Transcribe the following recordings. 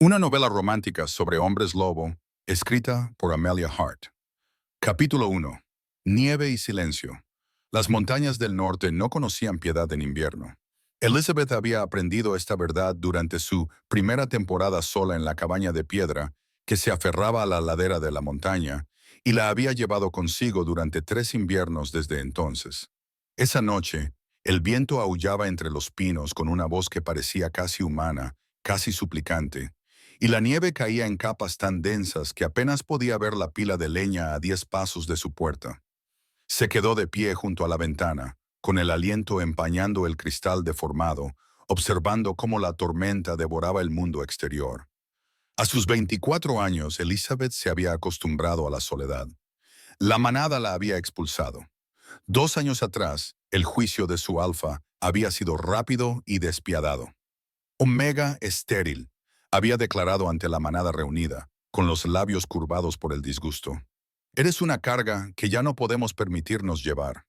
Una novela romántica sobre hombres lobo, escrita por Amelia Hart. Capítulo 1. Nieve y silencio. Las montañas del norte no conocían piedad en invierno. Elizabeth había aprendido esta verdad durante su primera temporada sola en la cabaña de piedra, que se aferraba a la ladera de la montaña, y la había llevado consigo durante 3 inviernos desde entonces. Esa noche, el viento aullaba entre los pinos con una voz que parecía casi humana, casi suplicante, y la nieve caía en capas tan densas que apenas podía ver la pila de leña a 10 pasos de su puerta. Se quedó de pie junto a la ventana, con el aliento empañando el cristal deformado, observando cómo la tormenta devoraba el mundo exterior. A sus 24 años, Elizabeth se había acostumbrado a la soledad. La manada la había expulsado. 2 años atrás, el juicio de su alfa había sido rápido y despiadado. Omega estéril, había declarado ante la manada reunida, con los labios curvados por el disgusto. Eres una carga que ya no podemos permitirnos llevar.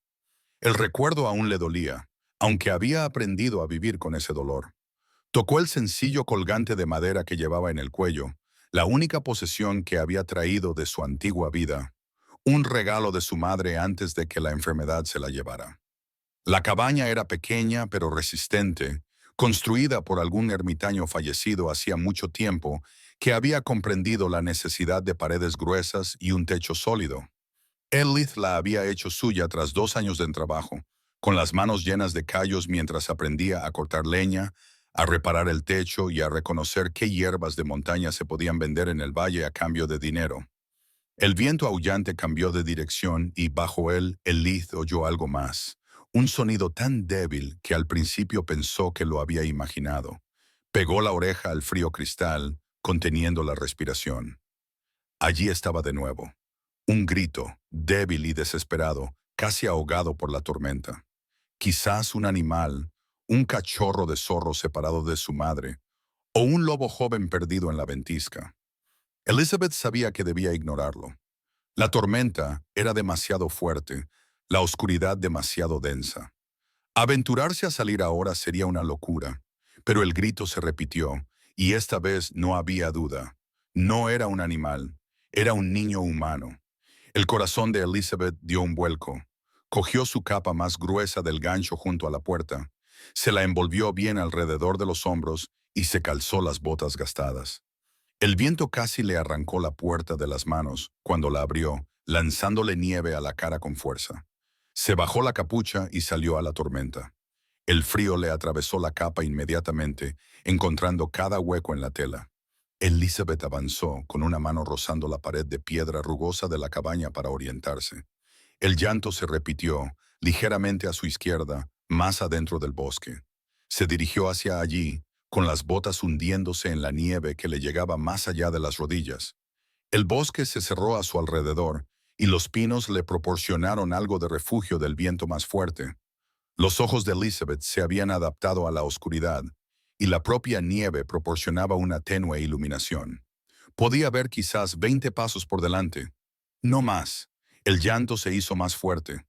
El recuerdo aún le dolía, aunque había aprendido a vivir con ese dolor. Tocó el sencillo colgante de madera que llevaba en el cuello, la única posesión que había traído de su antigua vida, un regalo de su madre antes de que la enfermedad se la llevara. La cabaña era pequeña pero resistente, construida por algún ermitaño fallecido hacía mucho tiempo que había comprendido la necesidad de paredes gruesas y un techo sólido. Elith la había hecho suya tras 2 años de trabajo, con las manos llenas de callos mientras aprendía a cortar leña, a reparar el techo y a reconocer qué hierbas de montaña se podían vender en el valle a cambio de dinero. El viento aullante cambió de dirección y bajo él, Elith oyó algo más. Un sonido tan débil que al principio pensó que lo había imaginado. Pegó la oreja al frío cristal, conteniendo la respiración. Allí estaba de nuevo. Un grito, débil y desesperado, casi ahogado por la tormenta. Quizás un animal, un cachorro de zorro separado de su madre, o un lobo joven perdido en la ventisca. Elizabeth sabía que debía ignorarlo. La tormenta era demasiado fuerte, la oscuridad demasiado densa. Aventurarse a salir ahora sería una locura, pero el grito se repitió, y esta vez no había duda. No era un animal, era un niño humano. El corazón de Elizabeth dio un vuelco. Cogió su capa más gruesa del gancho junto a la puerta, se la envolvió bien alrededor de los hombros y se calzó las botas gastadas. El viento casi le arrancó la puerta de las manos cuando la abrió, lanzándole nieve a la cara con fuerza. Se bajó la capucha y salió a la tormenta. El frío le atravesó la capa inmediatamente, encontrando cada hueco en la tela. Elizabeth avanzó, con una mano rozando la pared de piedra rugosa de la cabaña para orientarse. El llanto se repitió, ligeramente a su izquierda, más adentro del bosque. Se dirigió hacia allí, con las botas hundiéndose en la nieve que le llegaba más allá de las rodillas. El bosque se cerró a su alrededor, y los pinos le proporcionaron algo de refugio del viento más fuerte. Los ojos de Elizabeth se habían adaptado a la oscuridad, y la propia nieve proporcionaba una tenue iluminación. Podía ver quizás 20 pasos por delante. No más. El llanto se hizo más fuerte.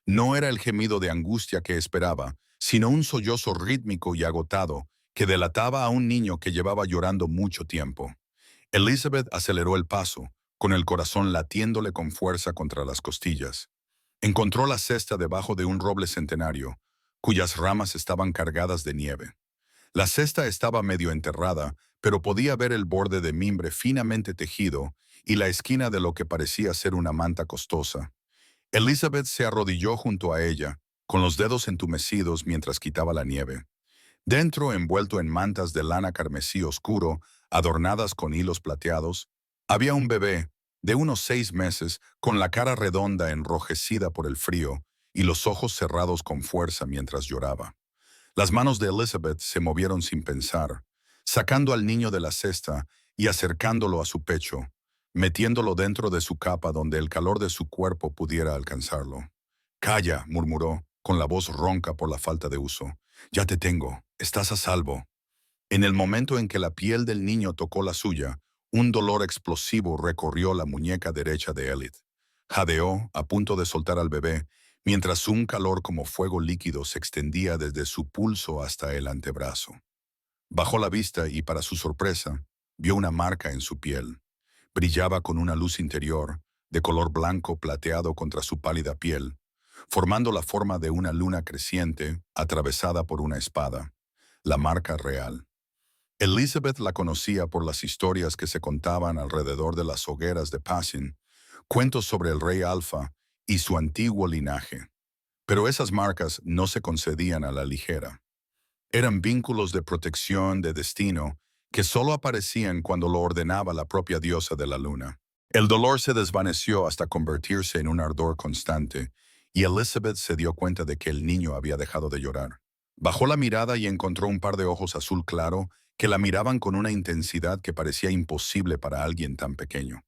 No era el gemido de angustia que esperaba, sino un sollozo rítmico y agotado que delataba a un niño que llevaba llorando mucho tiempo. Elizabeth aceleró el paso, con el corazón latiéndole con fuerza contra las costillas. Encontró la cesta debajo de un roble centenario, cuyas ramas estaban cargadas de nieve. La cesta estaba medio enterrada, pero podía ver el borde de mimbre finamente tejido y la esquina de lo que parecía ser una manta costosa. Elizabeth se arrodilló junto a ella, con los dedos entumecidos mientras quitaba la nieve. Dentro, envuelto en mantas de lana carmesí oscuro, adornadas con hilos plateados, había un bebé, de unos 6 meses, con la cara redonda enrojecida por el frío y los ojos cerrados con fuerza mientras lloraba. Las manos de Elizabeth se movieron sin pensar, sacando al niño de la cesta y acercándolo a su pecho, metiéndolo dentro de su capa donde el calor de su cuerpo pudiera alcanzarlo. «Calla», murmuró, con la voz ronca por la falta de uso. «Ya te tengo, estás a salvo». En el momento en que la piel del niño tocó la suya, un dolor explosivo recorrió la muñeca derecha de Elith. Jadeó, a punto de soltar al bebé, mientras un calor como fuego líquido se extendía desde su pulso hasta el antebrazo. Bajó la vista y, para su sorpresa, vio una marca en su piel. Brillaba con una luz interior, de color blanco plateado contra su pálida piel, formando la forma de una luna creciente atravesada por una espada, la marca real. Elizabeth la conocía por las historias que se contaban alrededor de las hogueras de Passin, cuentos sobre el rey Alfa y su antiguo linaje. Pero esas marcas no se concedían a la ligera. Eran vínculos de protección, de destino, que solo aparecían cuando lo ordenaba la propia diosa de la luna. El dolor se desvaneció hasta convertirse en un ardor constante, y Elizabeth se dio cuenta de que el niño había dejado de llorar. Bajó la mirada y encontró un par de ojos azul claro que la miraban con una intensidad que parecía imposible para alguien tan pequeño.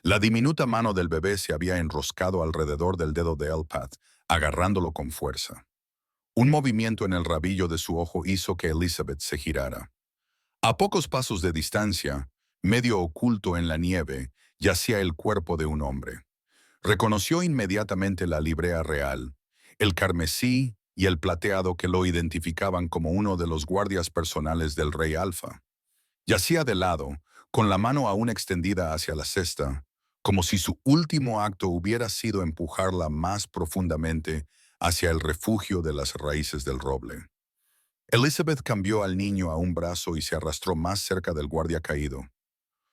La diminuta mano del bebé se había enroscado alrededor del dedo de Elpath, agarrándolo con fuerza. Un movimiento en el rabillo de su ojo hizo que Elizabeth se girara. A pocos pasos de distancia, medio oculto en la nieve, yacía el cuerpo de un hombre. Reconoció inmediatamente la librea real, el carmesí y el plateado que lo identificaban como uno de los guardias personales del rey Alfa. Yacía de lado, con la mano aún extendida hacia la cesta, como si su último acto hubiera sido empujarla más profundamente hacia el refugio de las raíces del roble. Elizabeth cambió al niño a un brazo y se arrastró más cerca del guardia caído.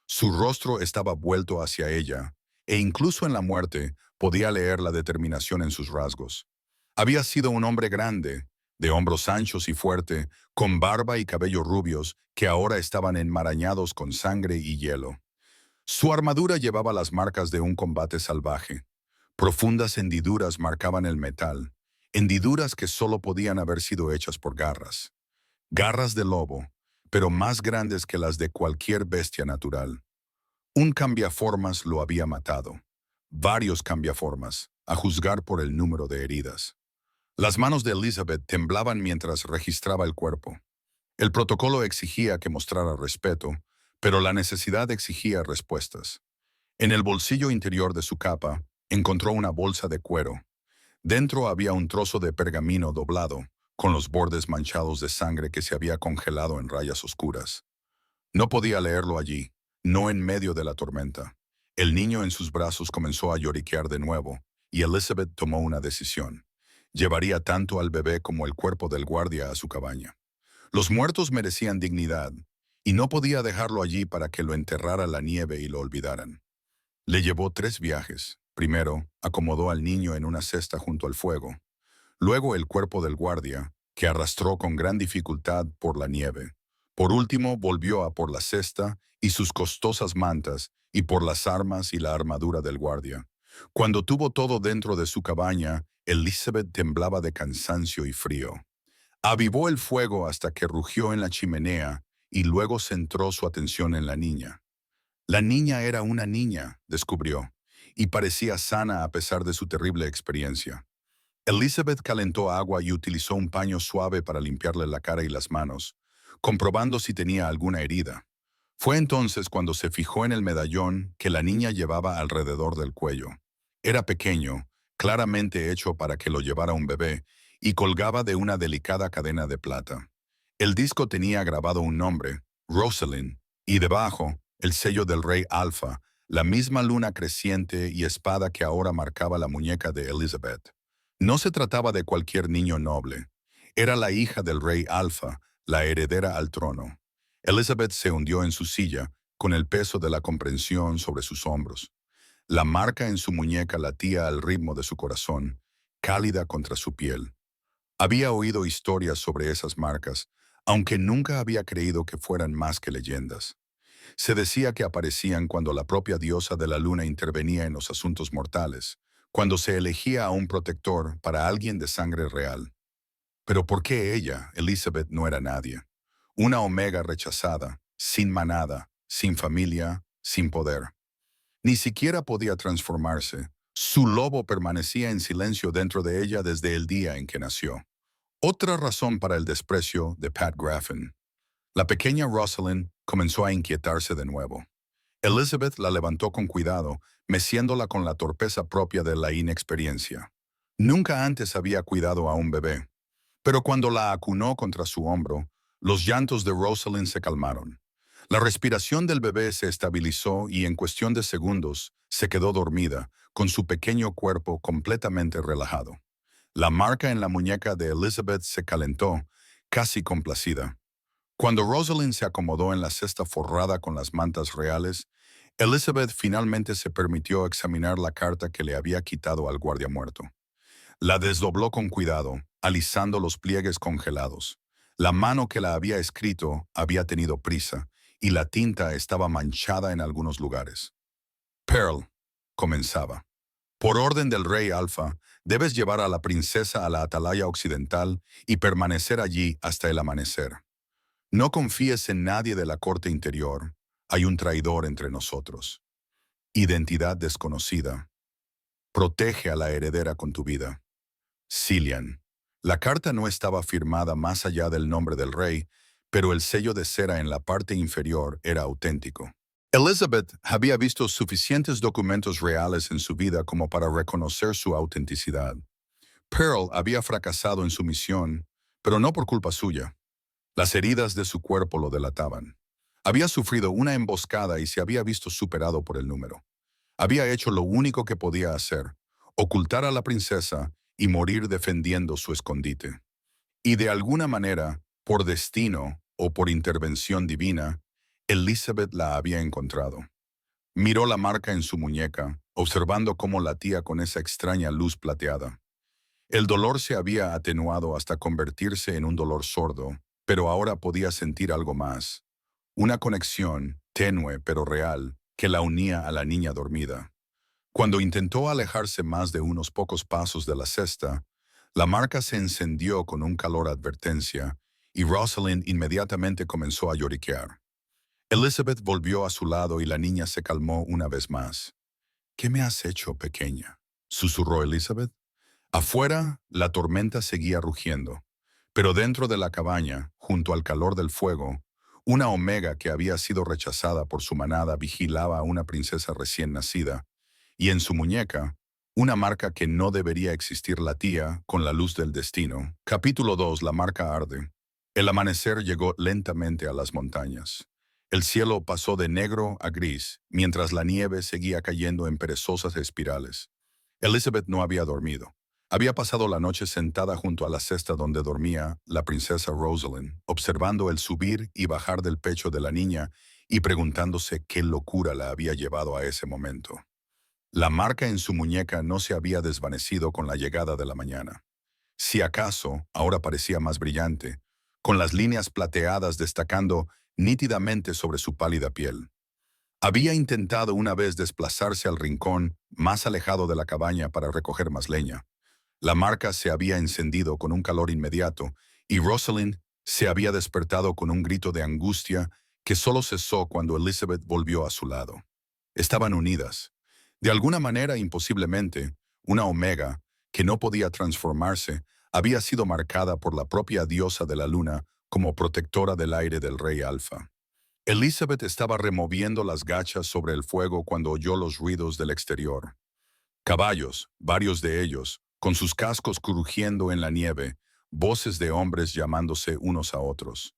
Su rostro estaba vuelto hacia ella, e incluso en la muerte podía leer la determinación en sus rasgos. Había sido un hombre grande, de hombros anchos y fuerte, con barba y cabello rubios que ahora estaban enmarañados con sangre y hielo. Su armadura llevaba las marcas de un combate salvaje. Profundas hendiduras marcaban el metal, hendiduras que solo podían haber sido hechas por garras. Garras de lobo, pero más grandes que las de cualquier bestia natural. Un cambiaformas lo había matado. Varios cambiaformas, a juzgar por el número de heridas. Las manos de Elizabeth temblaban mientras registraba el cuerpo. El protocolo exigía que mostrara respeto, pero la necesidad exigía respuestas. En el bolsillo interior de su capa, encontró una bolsa de cuero. Dentro había un trozo de pergamino doblado, con los bordes manchados de sangre que se había congelado en rayas oscuras. No podía leerlo allí, no en medio de la tormenta. El niño en sus brazos comenzó a lloriquear de nuevo, y Elizabeth tomó una decisión. Llevaría tanto al bebé como el cuerpo del guardia a su cabaña. Los muertos merecían dignidad, y no podía dejarlo allí para que lo enterrara la nieve y lo olvidaran. Le llevó 3 viajes. Primero, acomodó al niño en una cesta junto al fuego. Luego el cuerpo del guardia, que arrastró con gran dificultad por la nieve. Por último, volvió a por la cesta y sus costosas mantas, y por las armas y la armadura del guardia. Cuando tuvo todo dentro de su cabaña, Elizabeth temblaba de cansancio y frío. Avivó el fuego hasta que rugió en la chimenea y luego centró su atención en la niña. La niña era una niña, descubrió, y parecía sana a pesar de su terrible experiencia. Elizabeth calentó agua y utilizó un paño suave para limpiarle la cara y las manos, comprobando si tenía alguna herida. Fue entonces cuando se fijó en el medallón que la niña llevaba alrededor del cuello. Era pequeño, claramente hecho para que lo llevara un bebé, y colgaba de una delicada cadena de plata. El disco tenía grabado un nombre, Rosalind, y debajo, el sello del rey Alfa, la misma luna creciente y espada que ahora marcaba la muñeca de Elizabeth. No se trataba de cualquier niño noble. Era la hija del rey Alfa, la heredera al trono. Elizabeth se hundió en su silla, con el peso de la comprensión sobre sus hombros. La marca en su muñeca latía al ritmo de su corazón, cálida contra su piel. Había oído historias sobre esas marcas, aunque nunca había creído que fueran más que leyendas. Se decía que aparecían cuando la propia diosa de la luna intervenía en los asuntos mortales, cuando se elegía a un protector para alguien de sangre real. Pero ¿por qué ella, Elizabeth, no era nadie? Una omega rechazada, sin manada, sin familia, sin poder. Ni siquiera podía transformarse. Su lobo permanecía en silencio dentro de ella desde el día en que nació. Otra razón para el desprecio de Pat Graffin. La pequeña Rosalind comenzó a inquietarse de nuevo. Elizabeth la levantó con cuidado, meciéndola con la torpeza propia de la inexperiencia. Nunca antes había cuidado a un bebé, pero cuando la acunó contra su hombro, los llantos de Rosalind se calmaron. La respiración del bebé se estabilizó y en cuestión de segundos se quedó dormida, con su pequeño cuerpo completamente relajado. La marca en la muñeca de Elizabeth se calentó, casi complacida. Cuando Rosalind se acomodó en la cesta forrada con las mantas reales, Elizabeth finalmente se permitió examinar la carta que le había quitado al guardia muerto. La desdobló con cuidado, alisando los pliegues congelados. La mano que la había escrito había tenido prisa, y la tinta estaba manchada en algunos lugares. Pearl, comenzaba. Por orden del rey Alfa, debes llevar a la princesa a la atalaya occidental y permanecer allí hasta el amanecer. No confíes en nadie de la corte interior. Hay un traidor entre nosotros. Identidad desconocida. Protege a la heredera con tu vida. Cillian. La carta no estaba firmada más allá del nombre del rey, pero el sello de cera en la parte inferior era auténtico. Elizabeth había visto suficientes documentos reales en su vida como para reconocer su autenticidad. Pearl había fracasado en su misión, pero no por culpa suya. Las heridas de su cuerpo lo delataban. Había sufrido una emboscada y se había visto superado por el número. Había hecho lo único que podía hacer, ocultar a la princesa y morir defendiendo su escondite. Y de alguna manera, por destino o por intervención divina, Elizabeth la había encontrado. Miró la marca en su muñeca, observando cómo latía con esa extraña luz plateada. El dolor se había atenuado hasta convertirse en un dolor sordo, pero ahora podía sentir algo más. Una conexión, tenue pero real, que la unía a la niña dormida. Cuando intentó alejarse más de unos pocos pasos de la cesta, la marca se encendió con un calor advertencia y Rosalind inmediatamente comenzó a lloriquear. Elizabeth volvió a su lado y la niña se calmó una vez más. ¿Qué me has hecho, pequeña?, susurró Elizabeth. Afuera, la tormenta seguía rugiendo, pero dentro de la cabaña, junto al calor del fuego, una omega que había sido rechazada por su manada vigilaba a una princesa recién nacida, y en su muñeca, una marca que no debería existir latía con la luz del destino. Capítulo 2. La marca arde. El amanecer llegó lentamente a las montañas. El cielo pasó de negro a gris, mientras la nieve seguía cayendo en perezosas espirales. Elizabeth no había dormido. Había pasado la noche sentada junto a la cesta donde dormía la princesa Rosalind, observando el subir y bajar del pecho de la niña y preguntándose qué locura la había llevado a ese momento. La marca en su muñeca no se había desvanecido con la llegada de la mañana. Si acaso, ahora parecía más brillante, con las líneas plateadas destacando nítidamente sobre su pálida piel. Había intentado una vez desplazarse al rincón más alejado de la cabaña para recoger más leña. La marca se había encendido con un calor inmediato y Rosalind se había despertado con un grito de angustia que solo cesó cuando Elizabeth volvió a su lado. Estaban unidas. De alguna manera, imposiblemente, una omega, que no podía transformarse, había sido marcada por la propia diosa de la luna como protectora del aire del rey Alfa. Elizabeth estaba removiendo las gachas sobre el fuego cuando oyó los ruidos del exterior. Caballos, varios de ellos, con sus cascos crujiendo en la nieve, voces de hombres llamándose unos a otros.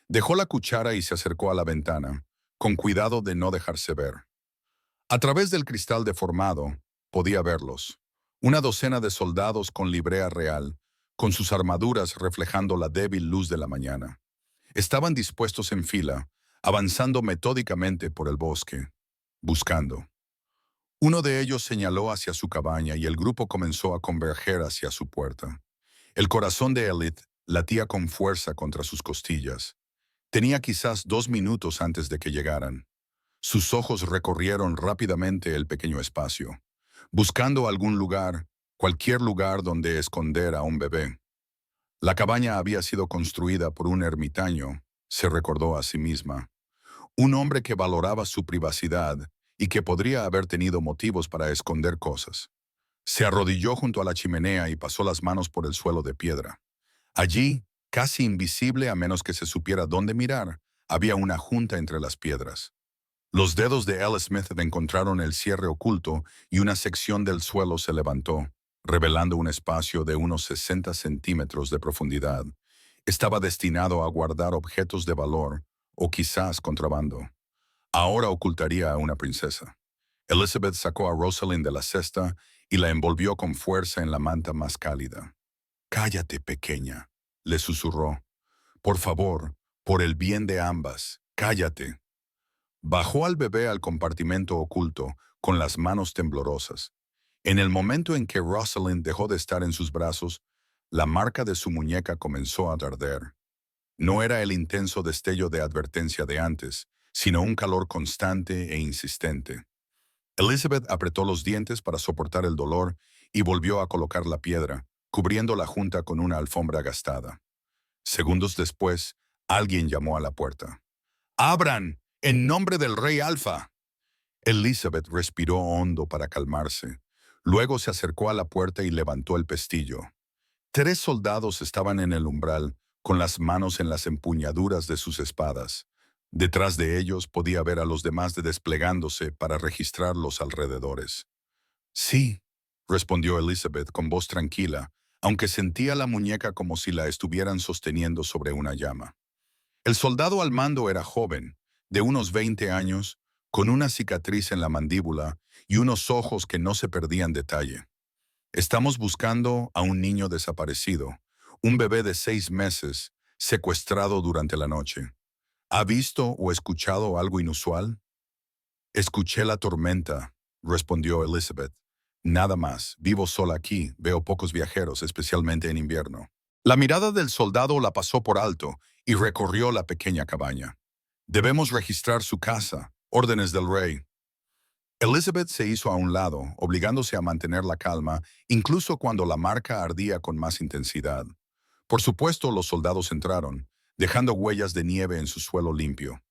Dejó la cuchara y se acercó a la ventana, con cuidado de no dejarse ver. A través del cristal deformado, podía verlos. Una docena de soldados con librea real, con sus armaduras reflejando la débil luz de la mañana. Estaban dispuestos en fila, avanzando metódicamente por el bosque, buscando. Uno de ellos señaló hacia su cabaña y el grupo comenzó a converger hacia su puerta. El corazón de Elith latía con fuerza contra sus costillas. Tenía quizás 2 minutos antes de que llegaran. Sus ojos recorrieron rápidamente el pequeño espacio, buscando algún lugar, cualquier lugar donde esconder a un bebé. La cabaña había sido construida por un ermitaño, se recordó a sí misma. Un hombre que valoraba su privacidad y que podría haber tenido motivos para esconder cosas. Se arrodilló junto a la chimenea y pasó las manos por el suelo de piedra. Allí, casi invisible a menos que se supiera dónde mirar, había una junta entre las piedras. Los dedos de L. Smith encontraron el cierre oculto y una sección del suelo se levantó, revelando un espacio de unos 60 centímetros de profundidad. Estaba destinado a guardar objetos de valor, o quizás contrabando. Ahora ocultaría a una princesa. Elizabeth sacó a Rosalind de la cesta y la envolvió con fuerza en la manta más cálida. «Cállate, pequeña», le susurró. «Por favor, por el bien de ambas, cállate». Bajó al bebé al compartimento oculto, con las manos temblorosas. En el momento en que Rosalind dejó de estar en sus brazos, la marca de su muñeca comenzó a arder. No era el intenso destello de advertencia de antes, sino un calor constante e insistente. Elizabeth apretó los dientes para soportar el dolor y volvió a colocar la piedra, cubriendo la junta con una alfombra gastada. Segundos después, alguien llamó a la puerta. «¡Abran! ¡En nombre del rey Alfa!». Elizabeth respiró hondo para calmarse. Luego se acercó a la puerta y levantó el pestillo. 3 soldados estaban en el umbral, con las manos en las empuñaduras de sus espadas. Detrás de ellos podía ver a los demás desplegándose para registrar los alrededores. «Sí», respondió Elizabeth con voz tranquila, aunque sentía la muñeca como si la estuvieran sosteniendo sobre una llama. El soldado al mando era joven, de unos 20 años, con una cicatriz en la mandíbula y unos ojos que no se perdían detalle. «Estamos buscando a un niño desaparecido, un bebé de 6 meses, secuestrado durante la noche. ¿Ha visto o escuchado algo inusual?». «Escuché la tormenta», respondió Elizabeth. «Nada más, vivo sola aquí, veo pocos viajeros, especialmente en invierno». La mirada del soldado la pasó por alto y recorrió la pequeña cabaña. «Debemos registrar su casa, órdenes del rey». Elizabeth se hizo a un lado, obligándose a mantener la calma, incluso cuando la marca ardía con más intensidad. Por supuesto, los soldados entraron, dejando huellas de nieve en su suelo limpio.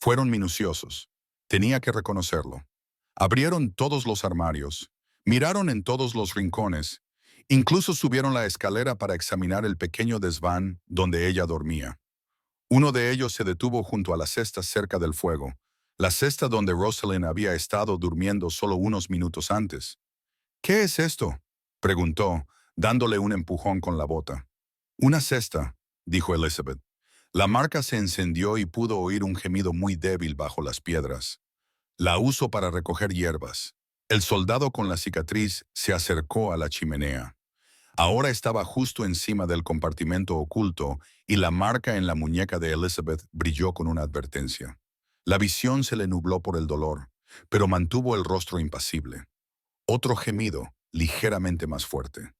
Fueron minuciosos. Tenía que reconocerlo. Abrieron todos los armarios, miraron en todos los rincones, incluso subieron la escalera para examinar el pequeño desván donde ella dormía. Uno de ellos se detuvo junto a la cesta cerca del fuego, la cesta donde Rosalind había estado durmiendo solo unos minutos antes. «¿Qué es esto?», preguntó, dándole un empujón con la bota. «Una cesta», dijo Elizabeth. La marca se encendió y pudo oír un gemido muy débil bajo las piedras. «La uso para recoger hierbas». El soldado con la cicatriz se acercó a la chimenea. Ahora estaba justo encima del compartimento oculto y la marca en la muñeca de Elizabeth brilló con una advertencia. La visión se le nubló por el dolor, pero mantuvo el rostro impasible. Otro gemido, ligeramente más fuerte.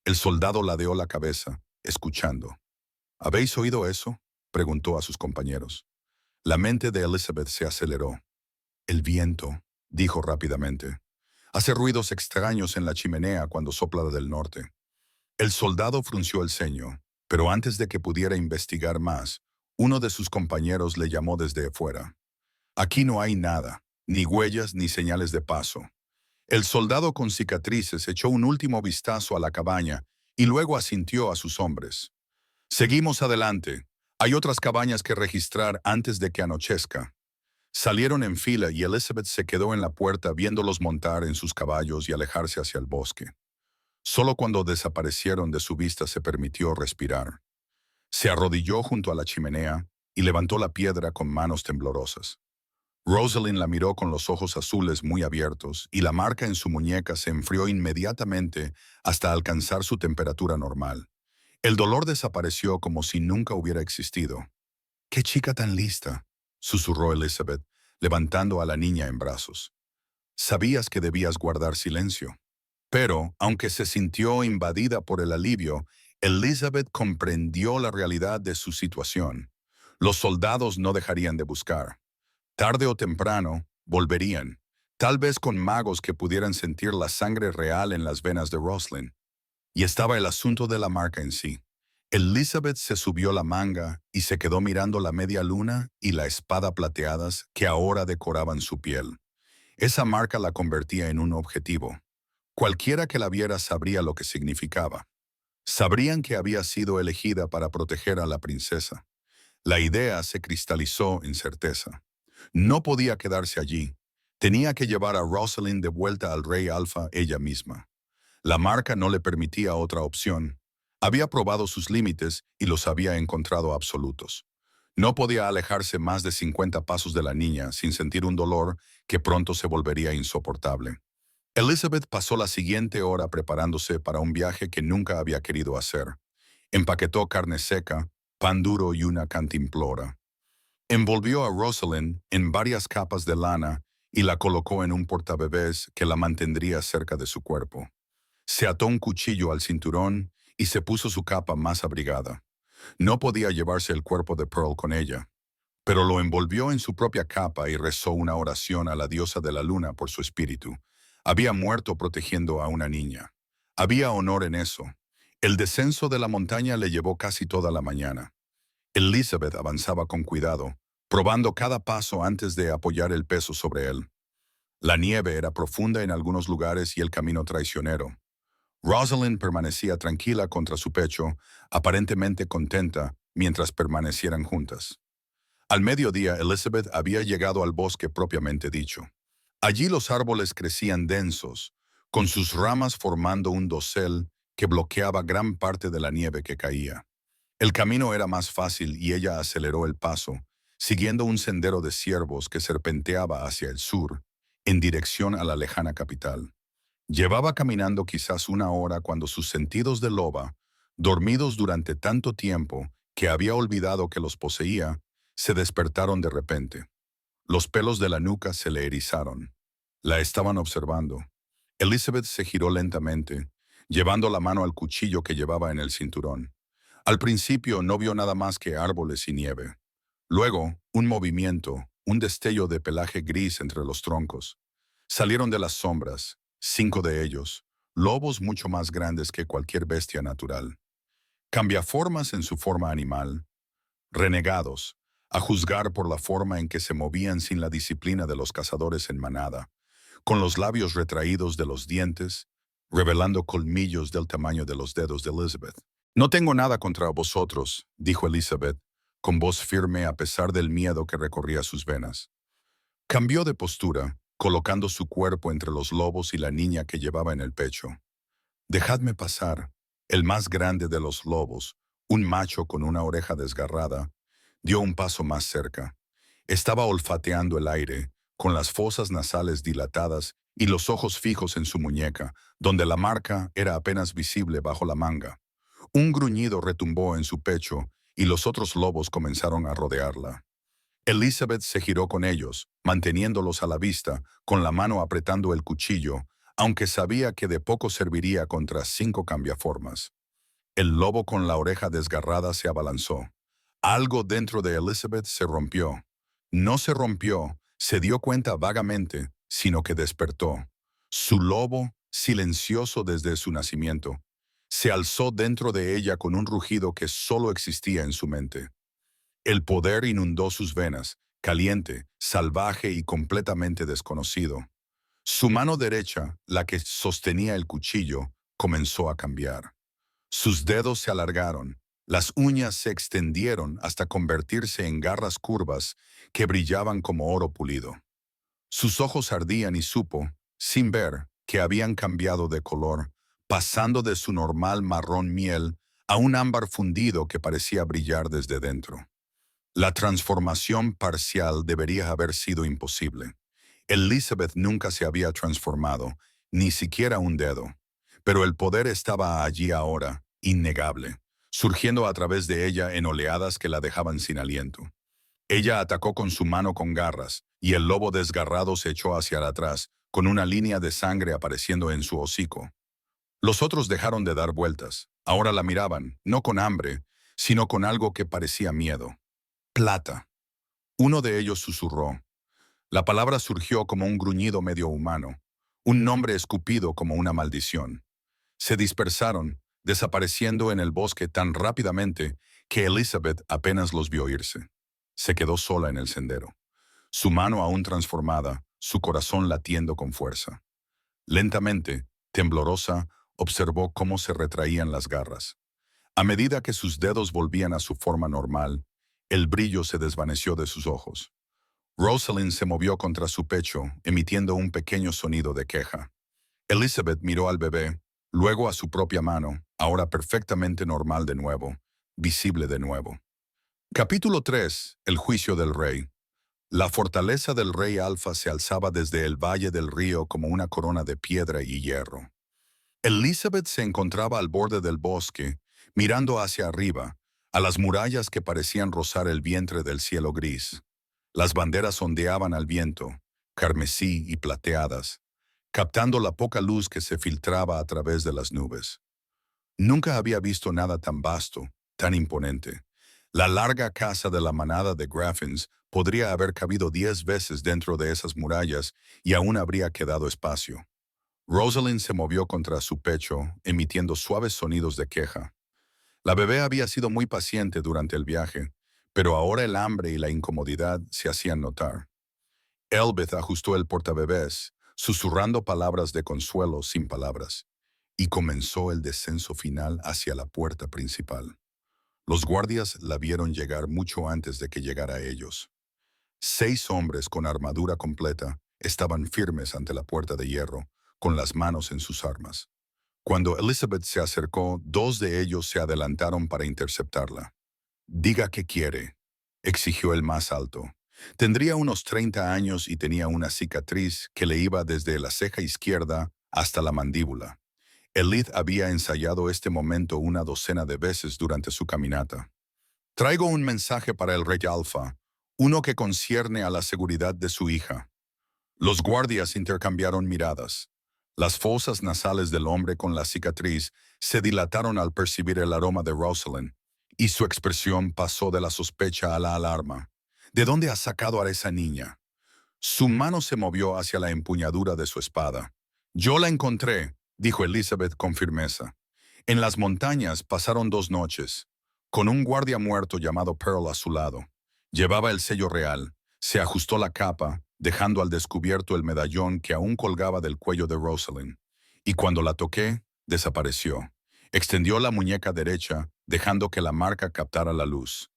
El soldado ladeó la cabeza, escuchando. «¿Habéis oído eso?», preguntó a sus compañeros. La mente de Elizabeth se aceleró. «El viento», dijo rápidamente. «Hace ruidos extraños en la chimenea cuando sopla del norte». El soldado frunció el ceño, pero antes de que pudiera investigar más, uno de sus compañeros le llamó desde fuera. «Aquí no hay nada, ni huellas ni señales de paso». El soldado con cicatrices echó un último vistazo a la cabaña y luego asintió a sus hombres. «Seguimos adelante. Hay otras cabañas que registrar antes de que anochezca». Salieron en fila y Elizabeth se quedó en la puerta viéndolos montar en sus caballos y alejarse hacia el bosque. Solo cuando desaparecieron de su vista se permitió respirar. Se arrodilló junto a la chimenea y levantó la piedra con manos temblorosas. Rosalind la miró con los ojos azules muy abiertos y la marca en su muñeca se enfrió inmediatamente hasta alcanzar su temperatura normal. El dolor desapareció como si nunca hubiera existido. «¡Qué chica tan lista!», susurró Elizabeth, levantando a la niña en brazos. «Sabías que debías guardar silencio». Pero, aunque se sintió invadida por el alivio, Elizabeth comprendió la realidad de su situación. Los soldados no dejarían de buscar. Tarde o temprano, volverían, tal vez con magos que pudieran sentir la sangre real en las venas de Rosalind. Y estaba el asunto de la marca en sí. Elizabeth se subió la manga y se quedó mirando la media luna y la espada plateadas que ahora decoraban su piel. Esa marca la convertía en un objetivo. Cualquiera que la viera sabría lo que significaba. Sabrían que había sido elegida para proteger a la princesa. La idea se cristalizó en certeza. No podía quedarse allí. Tenía que llevar a Rosalind de vuelta al rey Alfa ella misma. La marca no le permitía otra opción. Había probado sus límites y los había encontrado absolutos. No podía alejarse más de 50 pasos de la niña sin sentir un dolor que pronto se volvería insoportable. Elizabeth pasó la siguiente hora preparándose para un viaje que nunca había querido hacer. Empaquetó carne seca, pan duro y una cantimplora. Envolvió a Rosalind en varias capas de lana y la colocó en un portabebés que la mantendría cerca de su cuerpo. Se ató un cuchillo al cinturón y se puso su capa más abrigada. No podía llevarse el cuerpo de Pearl con ella, pero lo envolvió en su propia capa y rezó una oración a la diosa de la luna por su espíritu. Había muerto protegiendo a una niña. Había honor en eso. El descenso de la montaña le llevó casi toda la mañana. Elizabeth avanzaba con cuidado, probando cada paso antes de apoyar el peso sobre él. La nieve era profunda en algunos lugares y el camino traicionero. Rosalind permanecía tranquila contra su pecho, aparentemente contenta, mientras permanecieran juntas. Al mediodía, Elizabeth había llegado al bosque propiamente dicho. Allí los árboles crecían densos, con sus ramas formando un dosel que bloqueaba gran parte de la nieve que caía. El camino era más fácil y ella aceleró el paso, siguiendo un sendero de ciervos que serpenteaba hacia el sur, en dirección a la lejana capital. Llevaba caminando quizás una hora cuando sus sentidos de loba, dormidos durante tanto tiempo que había olvidado que los poseía, se despertaron de repente. Los pelos de la nuca se le erizaron. La estaban observando. Elizabeth se giró lentamente, llevando la mano al cuchillo que llevaba en el cinturón. Al principio no vio nada más que árboles y nieve. Luego, un movimiento, un destello de pelaje gris entre los troncos. Salieron de las sombras, 5 de ellos, lobos mucho más grandes que cualquier bestia natural. Cambiaformas en su forma animal, renegados, a juzgar por la forma en que se movían sin la disciplina de los cazadores en manada, con los labios retraídos de los dientes, revelando colmillos del tamaño de los dedos de Elizabeth. No tengo nada contra vosotros, dijo Elizabeth, con voz firme a pesar del miedo que recorría sus venas. Cambió de postura, colocando su cuerpo entre los lobos y la niña que llevaba en el pecho. Dejadme pasar. El más grande de los lobos, un macho con una oreja desgarrada, dio un paso más cerca. Estaba olfateando el aire, con las fosas nasales dilatadas y los ojos fijos en su muñeca, donde la marca era apenas visible bajo la manga. Un gruñido retumbó en su pecho y los otros lobos comenzaron a rodearla. Elizabeth se giró con ellos, manteniéndolos a la vista, con la mano apretando el cuchillo, aunque sabía que de poco serviría contra 5 cambiaformas. El lobo con la oreja desgarrada se abalanzó. Algo dentro de Elizabeth se rompió. No se rompió, se dio cuenta vagamente, sino que despertó. Su lobo, silencioso desde su nacimiento, se alzó dentro de ella con un rugido que solo existía en su mente. El poder inundó sus venas, caliente, salvaje y completamente desconocido. Su mano derecha, la que sostenía el cuchillo, comenzó a cambiar. Sus dedos se alargaron, las uñas se extendieron hasta convertirse en garras curvas que brillaban como oro pulido. Sus ojos ardían y supo, sin ver, que habían cambiado de color, pasando de su normal marrón miel a un ámbar fundido que parecía brillar desde dentro. La transformación parcial debería haber sido imposible. Elizabeth nunca se había transformado, ni siquiera un dedo. Pero el poder estaba allí ahora, innegable, surgiendo a través de ella en oleadas que la dejaban sin aliento. Ella atacó con su mano con garras, y el lobo desgarrado se echó hacia atrás, con una línea de sangre apareciendo en su hocico. Los otros dejaron de dar vueltas. Ahora la miraban, no con hambre, sino con algo que parecía miedo. Plata. Uno de ellos susurró. La palabra surgió como un gruñido medio humano, un nombre escupido como una maldición. Se dispersaron, desapareciendo en el bosque tan rápidamente que Elizabeth apenas los vio irse. Se quedó sola en el sendero, su mano aún transformada, su corazón latiendo con fuerza. Lentamente, temblorosa, observó cómo se retraían las garras. A medida que sus dedos volvían a su forma normal, el brillo se desvaneció de sus ojos. Rosalind se movió contra su pecho, emitiendo un pequeño sonido de queja. Elizabeth miró al bebé, luego a su propia mano, ahora perfectamente normal de nuevo, visible de nuevo. Capítulo 3. El juicio del rey. La fortaleza del rey Alfa se alzaba desde el valle del río como una corona de piedra y hierro. Elizabeth se encontraba al borde del bosque, mirando hacia arriba, a las murallas que parecían rozar el vientre del cielo gris. Las banderas ondeaban al viento, carmesí y plateadas, captando la poca luz que se filtraba a través de las nubes. Nunca había visto nada tan vasto, tan imponente. La larga casa de la manada de Graffins podría haber cabido 10 veces dentro de esas murallas y aún habría quedado espacio. Rosalind se movió contra su pecho, emitiendo suaves sonidos de queja. La bebé había sido muy paciente durante el viaje, pero ahora el hambre y la incomodidad se hacían notar. Elbeth ajustó el portabebés, susurrando palabras de consuelo sin palabras, y comenzó el descenso final hacia la puerta principal. Los guardias la vieron llegar mucho antes de que llegara a ellos. 6 hombres con armadura completa estaban firmes ante la puerta de hierro, con las manos en sus armas. Cuando Elizabeth se acercó, 2 de ellos se adelantaron para interceptarla. «Diga qué quiere», exigió el más alto. Tendría unos 30 años y tenía una cicatriz que le iba desde la ceja izquierda hasta la mandíbula. Elith había ensayado este momento una docena de veces durante su caminata. «Traigo un mensaje para el rey Alfa, uno que concierne a la seguridad de su hija». Los guardias intercambiaron miradas. Las fosas nasales del hombre con la cicatriz se dilataron al percibir el aroma de Rosalind, y su expresión pasó de la sospecha a la alarma. «¿De dónde has sacado a esa niña?» Su mano se movió hacia la empuñadura de su espada. «Yo la encontré», dijo Elizabeth con firmeza. «En las montañas pasaron 2 noches, con un guardia muerto llamado Pearl a su lado. Llevaba el sello real, se ajustó la capa, dejando al descubierto el medallón que aún colgaba del cuello de Rosalind. Y cuando la toqué, desapareció. Extendió la muñeca derecha, dejando que la marca captara la luz.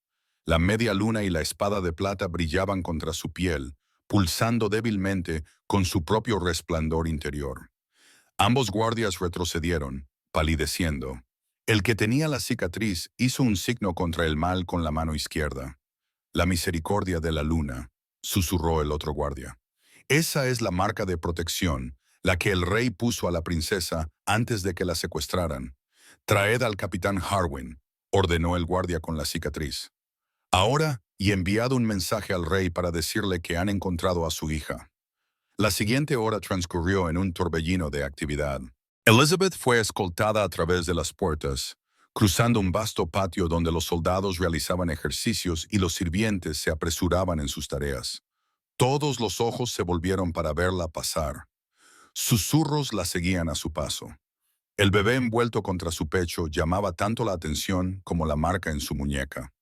La media luna y la espada de plata brillaban contra su piel, pulsando débilmente con su propio resplandor interior. Ambos guardias retrocedieron, palideciendo. El que tenía la cicatriz hizo un signo contra el mal con la mano izquierda. «La misericordia de la luna», susurró el otro guardia. «Esa es la marca de protección, la que el rey puso a la princesa antes de que la secuestraran. Traed al capitán Harwin», ordenó el guardia con la cicatriz. «Ahora, y enviado un mensaje al rey para decirle que han encontrado a su hija». La siguiente hora transcurrió en un torbellino de actividad. Elizabeth fue escoltada a través de las puertas, cruzando un vasto patio donde los soldados realizaban ejercicios y los sirvientes se apresuraban en sus tareas. Todos los ojos se volvieron para verla pasar. Susurros la seguían a su paso. El bebé envuelto contra su pecho llamaba tanto la atención como la marca en su muñeca.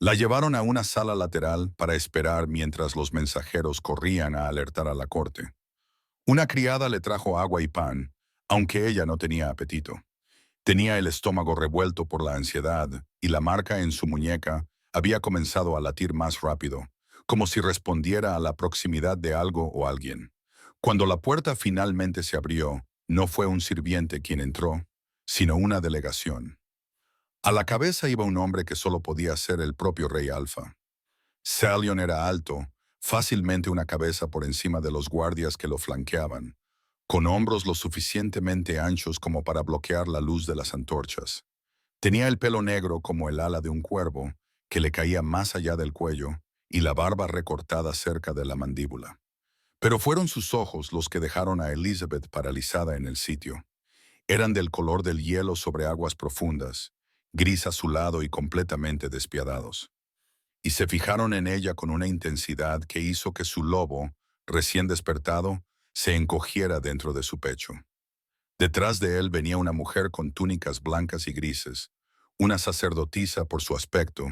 La llevaron a una sala lateral para esperar mientras los mensajeros corrían a alertar a la corte. Una criada le trajo agua y pan, aunque ella no tenía apetito. Tenía el estómago revuelto por la ansiedad y la marca en su muñeca había comenzado a latir más rápido, como si respondiera a la proximidad de algo o alguien. Cuando la puerta finalmente se abrió, no fue un sirviente quien entró, sino una delegación. A la cabeza iba un hombre que solo podía ser el propio rey Alfa. Salion era alto, fácilmente una cabeza por encima de los guardias que lo flanqueaban, con hombros lo suficientemente anchos como para bloquear la luz de las antorchas. Tenía el pelo negro como el ala de un cuervo, que le caía más allá del cuello, y la barba recortada cerca de la mandíbula. Pero fueron sus ojos los que dejaron a Elizabeth paralizada en el sitio. Eran del color del hielo sobre aguas profundas, gris azulado y completamente despiadados. Y se fijaron en ella con una intensidad que hizo que su lobo, recién despertado, se encogiera dentro de su pecho. Detrás de él venía una mujer con túnicas blancas y grises, una sacerdotisa por su aspecto,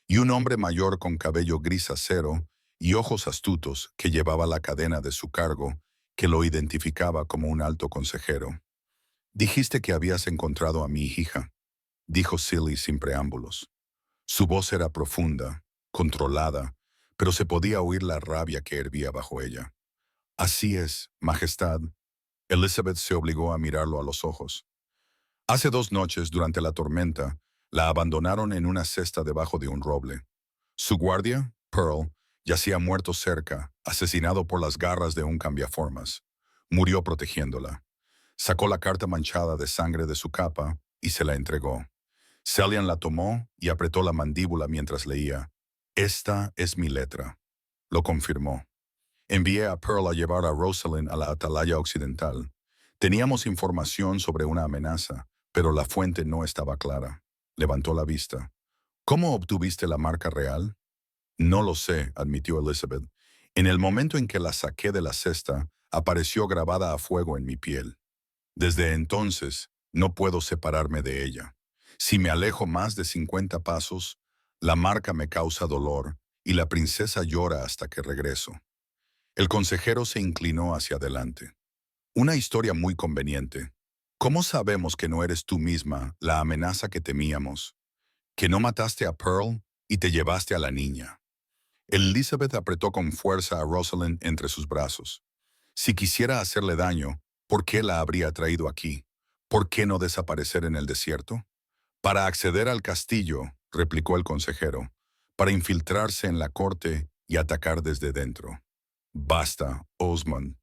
y un hombre mayor con cabello gris acero y ojos astutos que llevaba la cadena de su cargo, que lo identificaba como un alto consejero. «Dijiste que habías encontrado a mi hija», dijo Silly sin preámbulos. Su voz era profunda, controlada, pero se podía oír la rabia que hervía bajo ella. «Así es, Majestad». Elizabeth se obligó a mirarlo a los ojos. «Hace 2 noches, durante la tormenta, la abandonaron en una cesta debajo de un roble. Su guardia, Pearl, yacía muerto cerca, asesinado por las garras de un cambiaformas. Murió protegiéndola. Sacó la carta manchada de sangre de su capa y se la entregó. Cillian la tomó y apretó la mandíbula mientras leía. Esta es mi letra. Lo confirmó. Envié a Pearl a llevar a Rosalind a la atalaya occidental. Teníamos información sobre una amenaza, pero la fuente no estaba clara. Levantó la vista. ¿Cómo obtuviste la marca real? No lo sé, admitió Elizabeth. En el momento en que la saqué de la cesta, apareció grabada a fuego en mi piel. Desde entonces, no puedo separarme de ella. Si me alejo más de 50 pasos, la marca me causa dolor y la princesa llora hasta que regreso. El consejero se inclinó hacia adelante. Una historia muy conveniente. ¿Cómo sabemos que no eres tú misma la amenaza que temíamos? Que no mataste a Pearl y te llevaste a la niña. Elizabeth apretó con fuerza a Rosalind entre sus brazos. Si quisiera hacerle daño, ¿por qué la habría traído aquí? ¿Por qué no desaparecer en el desierto? Para acceder al castillo, replicó el consejero, para infiltrarse en la corte y atacar desde dentro. Basta, Osmond.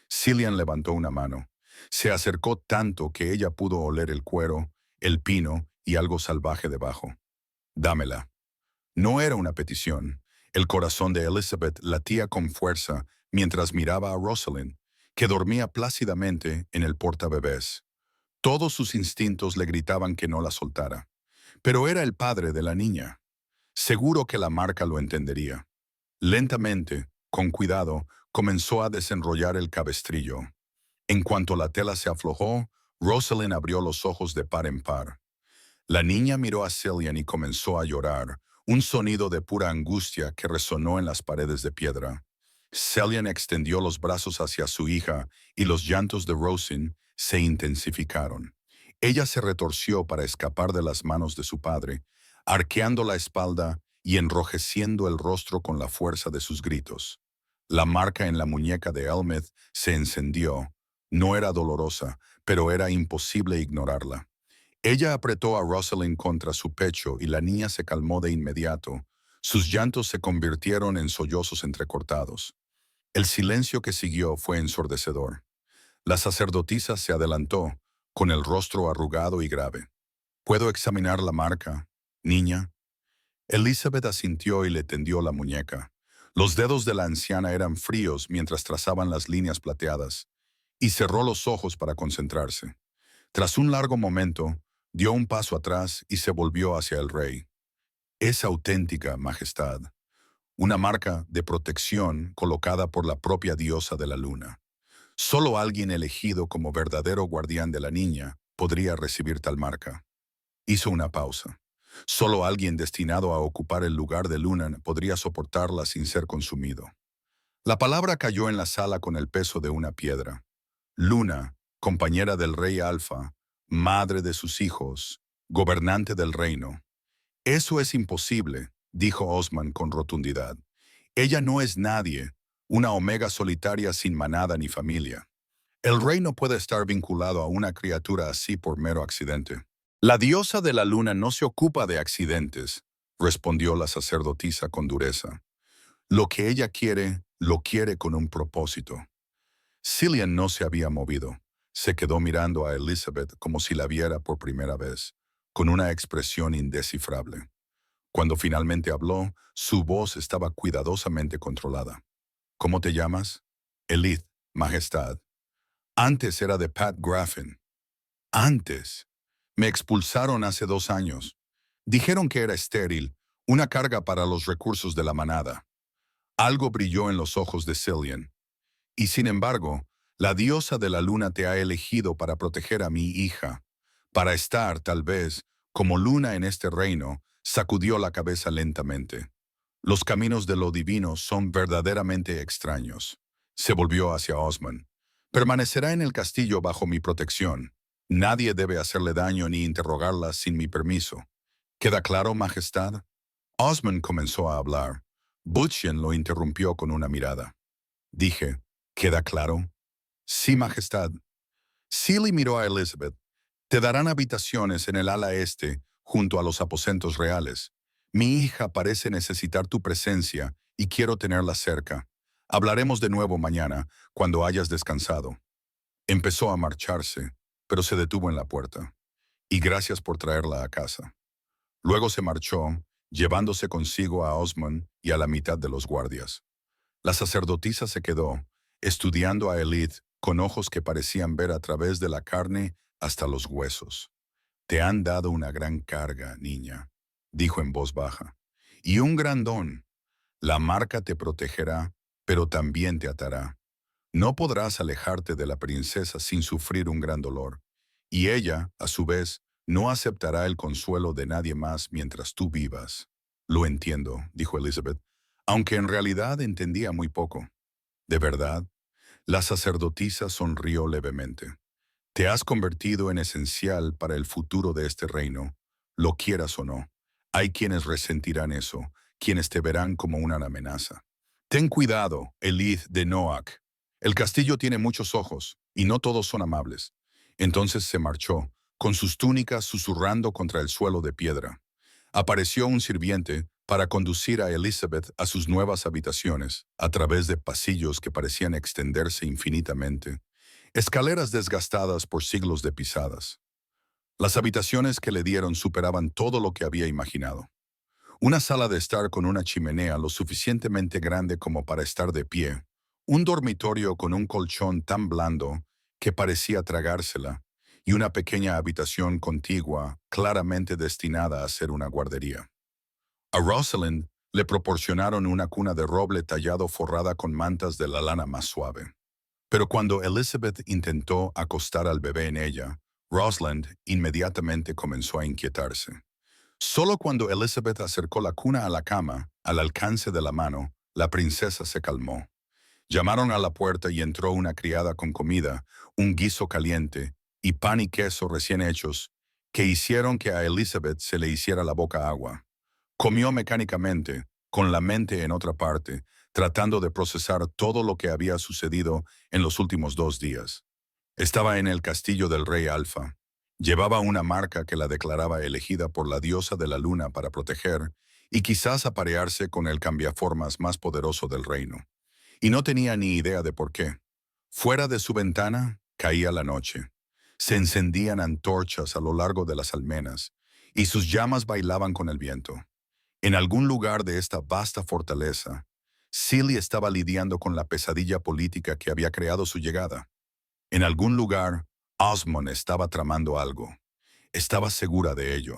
Cillian levantó una mano. Se acercó tanto que ella pudo oler el cuero, el pino y algo salvaje debajo. Dámela. No era una petición. El corazón de Elizabeth latía con fuerza mientras miraba a Rosalind, que dormía plácidamente en el portabebés. Todos sus instintos le gritaban que no la soltara. Pero era el padre de la niña. Seguro que la marca lo entendería. Lentamente, con cuidado, comenzó a desenrollar el cabestrillo. En cuanto la tela se aflojó, Rosalind abrió los ojos de par en par. La niña miró a Cillian y comenzó a llorar, un sonido de pura angustia que resonó en las paredes de piedra. Cillian extendió los brazos hacia su hija y los llantos de Rosalind se intensificaron. Ella se retorció para escapar de las manos de su padre, arqueando la espalda y enrojeciendo el rostro con la fuerza de sus gritos. La marca en la muñeca de Elmeth se encendió. No era dolorosa, pero era imposible ignorarla. Ella apretó a Rosalind contra su pecho y la niña se calmó de inmediato. Sus llantos se convirtieron en sollozos entrecortados. El silencio que siguió fue ensordecedor. La sacerdotisa se adelantó, con el rostro arrugado y grave. ¿Puedo examinar la marca, niña? Elizabeth asintió y le tendió la muñeca. Los dedos de la anciana eran fríos mientras trazaban las líneas plateadas, y cerró los ojos para concentrarse. Tras un largo momento, dio un paso atrás y se volvió hacia el rey. Es auténtica, Majestad. Una marca de protección colocada por la propia diosa de la luna. Solo alguien elegido como verdadero guardián de la niña podría recibir tal marca. Hizo una pausa. Solo alguien destinado a ocupar el lugar de Luna podría soportarla sin ser consumido. La palabra cayó en la sala con el peso de una piedra. Luna, compañera del rey Alfa, madre de sus hijos, gobernante del reino. Eso es imposible, dijo Osman con rotundidad. Ella no es nadie, una omega solitaria sin manada ni familia. El rey no puede estar vinculado a una criatura así por mero accidente. La diosa de la luna no se ocupa de accidentes, respondió la sacerdotisa con dureza. Lo que ella quiere, lo quiere con un propósito. Cillian no se había movido. Se quedó mirando a Elizabeth como si la viera por primera vez, con una expresión indescifrable. Cuando finalmente habló, su voz estaba cuidadosamente controlada. ¿Cómo te llamas? Elith, Majestad. Antes era de Pat Graffin. Antes. Me expulsaron hace 2 años. Dijeron que era estéril, una carga para los recursos de la manada. Algo brilló en los ojos de Cillian. Y sin embargo, la diosa de la luna te ha elegido para proteger a mi hija. Para estar, tal vez, como luna en este reino, sacudió la cabeza lentamente. Los caminos de lo divino son verdaderamente extraños. Se volvió hacia Osman. Permanecerá en el castillo bajo mi protección. Nadie debe hacerle daño ni interrogarla sin mi permiso. ¿Queda claro, Majestad? Osman comenzó a hablar. Butchian lo interrumpió con una mirada. Dije, ¿queda claro? Sí, Majestad. Sealy miró a Elizabeth. Te darán habitaciones en el ala este, junto a los aposentos reales. Mi hija parece necesitar tu presencia y quiero tenerla cerca. Hablaremos de nuevo mañana, cuando hayas descansado. Empezó a marcharse, pero se detuvo en la puerta. Y gracias por traerla a casa. Luego se marchó, llevándose consigo a Osmond y a la mitad de los guardias. La sacerdotisa se quedó, estudiando a Elith con ojos que parecían ver a través de la carne hasta los huesos. Te han dado una gran carga, niña, dijo en voz baja, y un gran don. La marca te protegerá, pero también te atará. No podrás alejarte de la princesa sin sufrir un gran dolor, y ella, a su vez, no aceptará el consuelo de nadie más mientras tú vivas. Lo entiendo, dijo Elizabeth, aunque en realidad entendía muy poco. ¿De verdad? La sacerdotisa sonrió levemente. Te has convertido en esencial para el futuro de este reino, lo quieras o no. Hay quienes resentirán eso, quienes te verán como una amenaza. Ten cuidado, Elith de Noack. El castillo tiene muchos ojos, y no todos son amables. Entonces se marchó, con sus túnicas susurrando contra el suelo de piedra. Apareció un sirviente para conducir a Elizabeth a sus nuevas habitaciones, a través de pasillos que parecían extenderse infinitamente, escaleras desgastadas por siglos de pisadas. Las habitaciones que le dieron superaban todo lo que había imaginado. Una sala de estar con una chimenea lo suficientemente grande como para estar de pie, un dormitorio con un colchón tan blando que parecía tragársela, y una pequeña habitación contigua, claramente destinada a ser una guardería. A Rosalind le proporcionaron una cuna de roble tallado forrada con mantas de la lana más suave. Pero cuando Elizabeth intentó acostar al bebé en ella, Rosalind inmediatamente comenzó a inquietarse. Solo cuando Elizabeth acercó la cuna a la cama, al alcance de la mano, la princesa se calmó. Llamaron a la puerta y entró una criada con comida, un guiso caliente y pan y queso recién hechos, que hicieron que a Elizabeth se le hiciera la boca agua. Comió mecánicamente, con la mente en otra parte, tratando de procesar todo lo que había sucedido en los últimos 2 días. Estaba en el castillo del rey Alfa. Llevaba una marca que la declaraba elegida por la diosa de la luna para proteger y quizás aparearse con el cambiaformas más poderoso del reino. Y no tenía ni idea de por qué. Fuera de su ventana caía la noche. Se encendían antorchas a lo largo de las almenas y sus llamas bailaban con el viento. En algún lugar de esta vasta fortaleza, Celie estaba lidiando con la pesadilla política que había creado su llegada. En algún lugar, Osmond estaba tramando algo. Estaba segura de ello.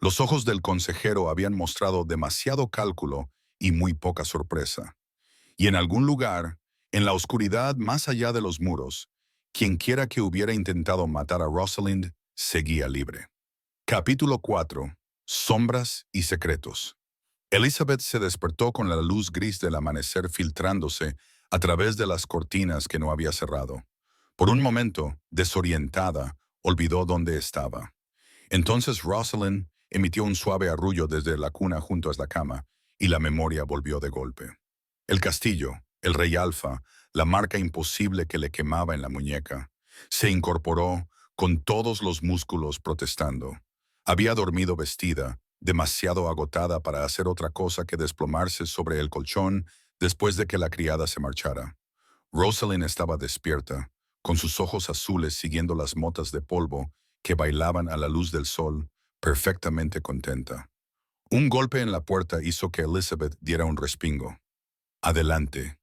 Los ojos del consejero habían mostrado demasiado cálculo y muy poca sorpresa. Y en algún lugar, en la oscuridad más allá de los muros, quienquiera que hubiera intentado matar a Rosalind seguía libre. Capítulo 4. Sombras y secretos. Elizabeth se despertó con la luz gris del amanecer filtrándose a través de las cortinas que no había cerrado. Por un momento, desorientada, olvidó dónde estaba. Entonces Rosalind emitió un suave arrullo desde la cuna junto a la cama, y la memoria volvió de golpe. El castillo, el rey Alfa, la marca imposible que le quemaba en la muñeca, se incorporó con todos los músculos protestando. Había dormido vestida, demasiado agotada para hacer otra cosa que desplomarse sobre el colchón después de que la criada se marchara. Rosalind estaba despierta, con sus ojos azules siguiendo las motas de polvo que bailaban a la luz del sol, perfectamente contenta. Un golpe en la puerta hizo que Elizabeth diera un respingo. «Adelante»,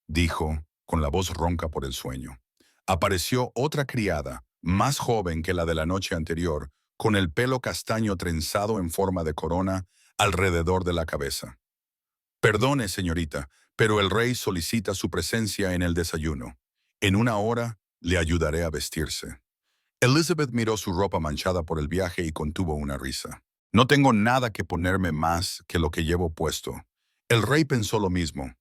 dijo, con la voz ronca por el sueño. Apareció otra criada, más joven que la de la noche anterior, con el pelo castaño trenzado en forma de corona alrededor de la cabeza. «Perdone, señorita, pero el rey solicita su presencia en el desayuno. En una hora le ayudaré a vestirse». Elizabeth miró su ropa manchada por el viaje y contuvo una risa. «No tengo nada que ponerme más que lo que llevo puesto». El rey pensó lo mismo.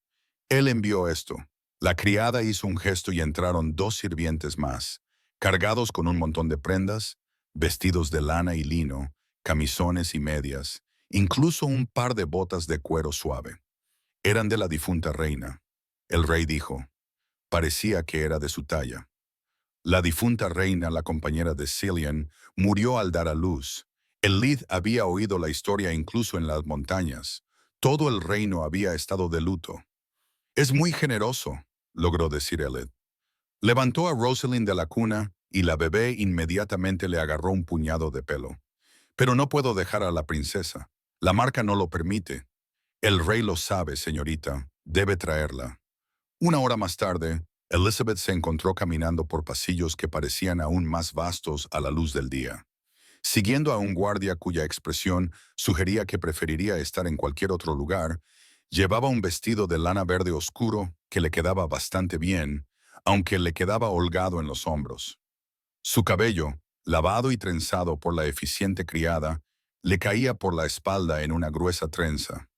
Él envió esto. La criada hizo un gesto y entraron 2 sirvientes más, cargados con un montón de prendas, vestidos de lana y lino, camisones y medias, incluso un par de botas de cuero suave. Eran de la difunta reina. El rey dijo. Parecía que era de su talla. La difunta reina, la compañera de Cillian, murió al dar a luz. El Lid había oído la historia incluso en las montañas. Todo el reino había estado de luto. «Es muy generoso», logró decir Elid. Levantó a Rosalind de la cuna y la bebé inmediatamente le agarró un puñado de pelo. «Pero no puedo dejar a la princesa. La marca no lo permite. El rey lo sabe, señorita. Debe traerla». Una hora más tarde, Elizabeth se encontró caminando por pasillos que parecían aún más vastos a la luz del día, siguiendo a un guardia cuya expresión sugería que preferiría estar en cualquier otro lugar. Llevaba un vestido de lana verde oscuro que le quedaba bastante bien, aunque le quedaba holgado en los hombros. Su cabello, lavado y trenzado por la eficiente criada, le caía por la espalda en una gruesa trenza.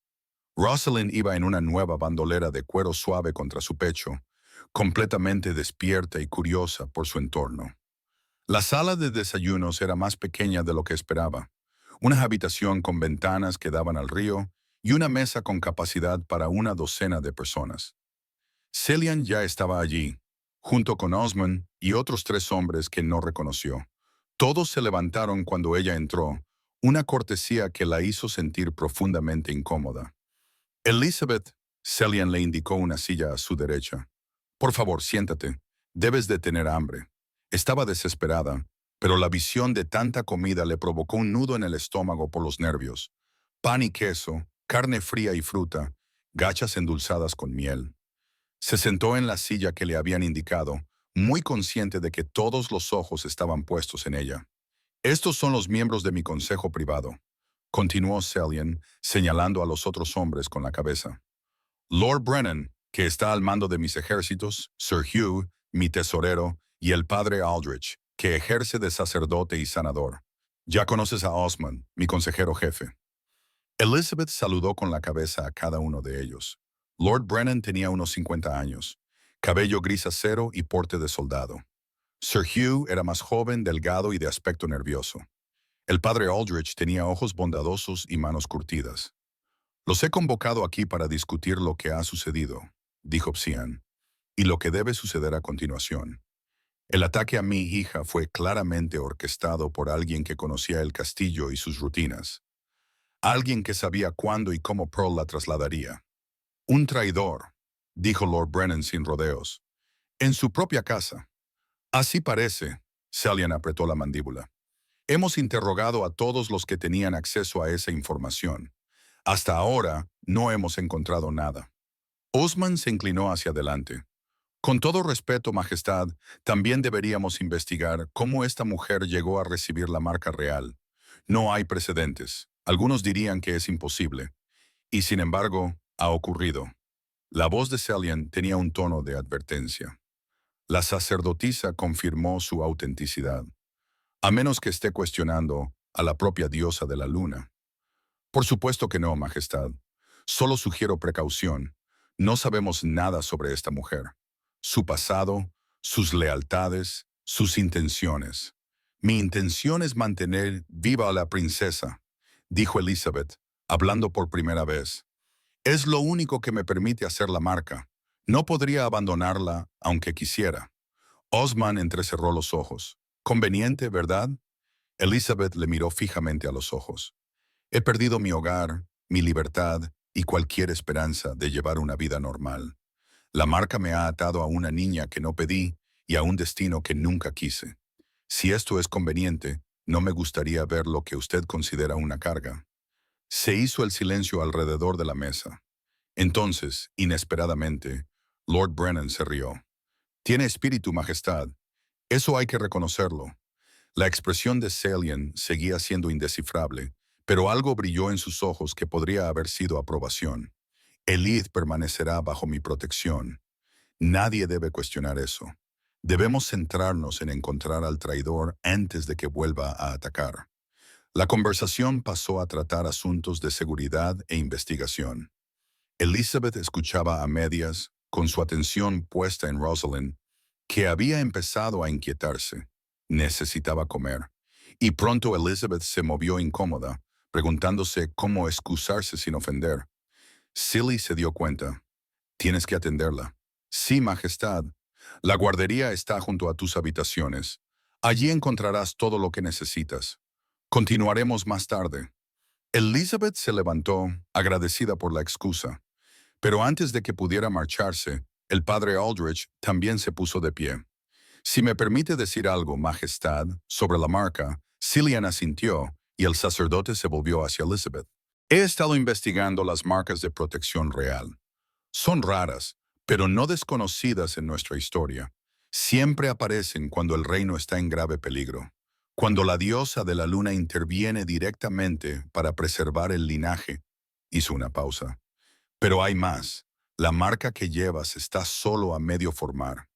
Rosalind iba en una nueva bandolera de cuero suave contra su pecho, completamente despierta y curiosa por su entorno. La sala de desayunos era más pequeña de lo que esperaba. Una habitación con ventanas que daban al río y una mesa con capacidad para una docena de personas. Cillian ya estaba allí, junto con Osmond y otros 3 hombres que no reconoció. Todos se levantaron cuando ella entró, una cortesía que la hizo sentir profundamente incómoda. «Elizabeth», Cillian le indicó una silla a su derecha. «Por favor, siéntate. Debes de tener hambre». Estaba desesperada, pero la visión de tanta comida le provocó un nudo en el estómago por los nervios. Pan y queso, carne fría y fruta, gachas endulzadas con miel. Se sentó en la silla que le habían indicado, muy consciente de que todos los ojos estaban puestos en ella. «Estos son los miembros de mi consejo privado», continuó Cillian, señalando a los otros hombres con la cabeza. «Lord Brennan, que está al mando de mis ejércitos, Sir Hugh, mi tesorero, y el padre Aldrich, que ejerce de sacerdote y sanador. Ya conoces a Osmond, mi consejero jefe». Elizabeth saludó con la cabeza a cada uno de ellos. Lord Brennan tenía unos 50 años, cabello gris acero y porte de soldado. Sir Hugh era más joven, delgado y de aspecto nervioso. El padre Aldrich tenía ojos bondadosos y manos curtidas. «Los he convocado aquí para discutir lo que ha sucedido», dijo Psian, «y lo que debe suceder a continuación. El ataque a mi hija fue claramente orquestado por alguien que conocía el castillo y sus rutinas. Alguien que sabía cuándo y cómo Pearl la trasladaría. Un traidor», dijo Lord Brennan sin rodeos, «en su propia casa». «Así parece», Cillian apretó la mandíbula. «Hemos interrogado a todos los que tenían acceso a esa información. Hasta ahora no hemos encontrado nada». Osman se inclinó hacia adelante. «Con todo respeto, Majestad, también deberíamos investigar cómo esta mujer llegó a recibir la marca real. No hay precedentes. Algunos dirían que es imposible. Y sin embargo, ha ocurrido». La voz de Cillian tenía un tono de advertencia. La sacerdotisa confirmó su autenticidad. «A menos que esté cuestionando a la propia diosa de la luna». «Por supuesto que no, Majestad. Solo sugiero precaución. No sabemos nada sobre esta mujer. Su pasado, sus lealtades, sus intenciones. Mi intención es mantener viva a la princesa», dijo Elizabeth, hablando por primera vez. «Es lo único que me permite hacer la marca. No podría abandonarla, aunque quisiera». Osman entrecerró los ojos. «Conveniente, ¿verdad?» Elizabeth le miró fijamente a los ojos. «He perdido mi hogar, mi libertad y cualquier esperanza de llevar una vida normal. La marca me ha atado a una niña que no pedí y a un destino que nunca quise. Si esto es conveniente, no me gustaría ver lo que usted considera una carga». Se hizo el silencio alrededor de la mesa. Entonces, inesperadamente, Lord Brennan se rió. «Tiene espíritu, Majestad. Eso hay que reconocerlo». La expresión de Cillian seguía siendo indescifrable, pero algo brilló en sus ojos que podría haber sido aprobación. «Elid permanecerá bajo mi protección. Nadie debe cuestionar eso. Debemos centrarnos en encontrar al traidor antes de que vuelva a atacar». La conversación pasó a tratar asuntos de seguridad e investigación. Elizabeth escuchaba a medias, con su atención puesta en Rosalind, que había empezado a inquietarse. Necesitaba comer. Y pronto Elizabeth se movió incómoda, preguntándose cómo excusarse sin ofender. Silly se dio cuenta. «Tienes que atenderla». «Sí, Majestad. La guardería está junto a tus habitaciones. Allí encontrarás todo lo que necesitas». Continuaremos más tarde. Elizabeth se levantó, agradecida por la excusa, pero antes de que pudiera marcharse, el padre Aldrich también se puso de pie. Si me permite decir algo, Majestad, sobre la marca, Cillian asintió y el sacerdote se volvió hacia Elizabeth. He estado investigando las marcas de protección real. Son raras, pero no desconocidas en nuestra historia. Siempre aparecen cuando el reino está en grave peligro, cuando la diosa de la luna interviene directamente para preservar el linaje. Hizo una pausa. Pero hay más. La marca que llevas está solo a medio formar.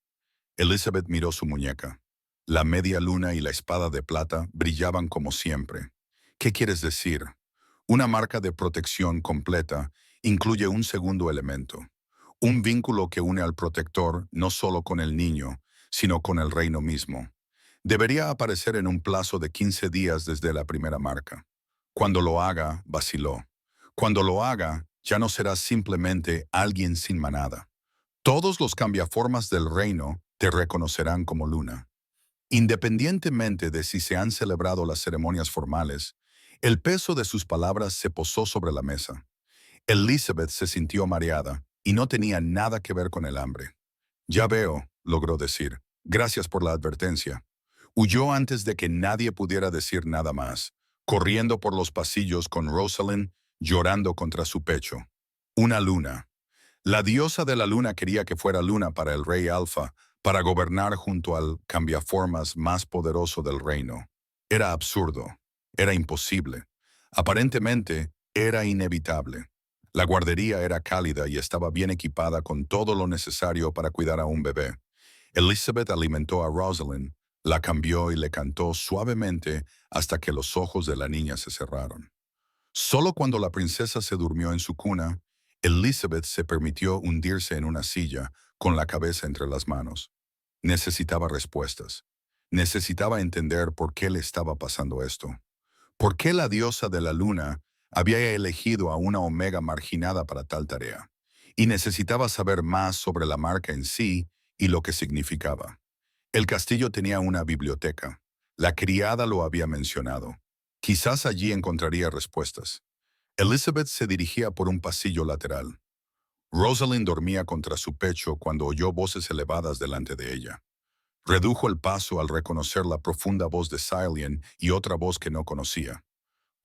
Elizabeth miró su muñeca. La media luna y la espada de plata brillaban como siempre. ¿Qué quieres decir? Una marca de protección completa incluye un segundo elemento. Un vínculo que une al protector no solo con el niño, sino con el reino mismo. Debería aparecer en un plazo de 15 días desde la primera marca. Cuando lo haga, vaciló. Cuando lo haga, ya no será simplemente alguien sin manada. Todos los cambiaformas del reino te reconocerán como luna. Independientemente de si se han celebrado las ceremonias formales, el peso de sus palabras se posó sobre la mesa. Elizabeth se sintió mareada y no tenía nada que ver con el hambre. Ya veo, logró decir. Gracias por la advertencia. Huyó antes de que nadie pudiera decir nada más, corriendo por los pasillos con Rosalind llorando contra su pecho. Una luna. La diosa de la luna quería que fuera luna para el rey Alfa, para gobernar junto al cambiaformas más poderoso del reino. Era absurdo. Era imposible. Aparentemente, era inevitable. La guardería era cálida y estaba bien equipada con todo lo necesario para cuidar a un bebé. Elizabeth alimentó a Rosalind, la cambió y le cantó suavemente hasta que los ojos de la niña se cerraron. Solo cuando la princesa se durmió en su cuna, Elizabeth se permitió hundirse en una silla con la cabeza entre las manos. Necesitaba respuestas. Necesitaba entender por qué le estaba pasando esto. ¿Por qué la diosa de la luna había elegido a una omega marginada para tal tarea? Y necesitaba saber más sobre la marca en sí y lo que significaba. El castillo tenía una biblioteca. La criada lo había mencionado. Quizás allí encontraría respuestas. Elizabeth se dirigía por un pasillo lateral. Rosalind dormía contra su pecho cuando oyó voces elevadas delante de ella. Redujo el paso al reconocer la profunda voz de Cillian y otra voz que no conocía.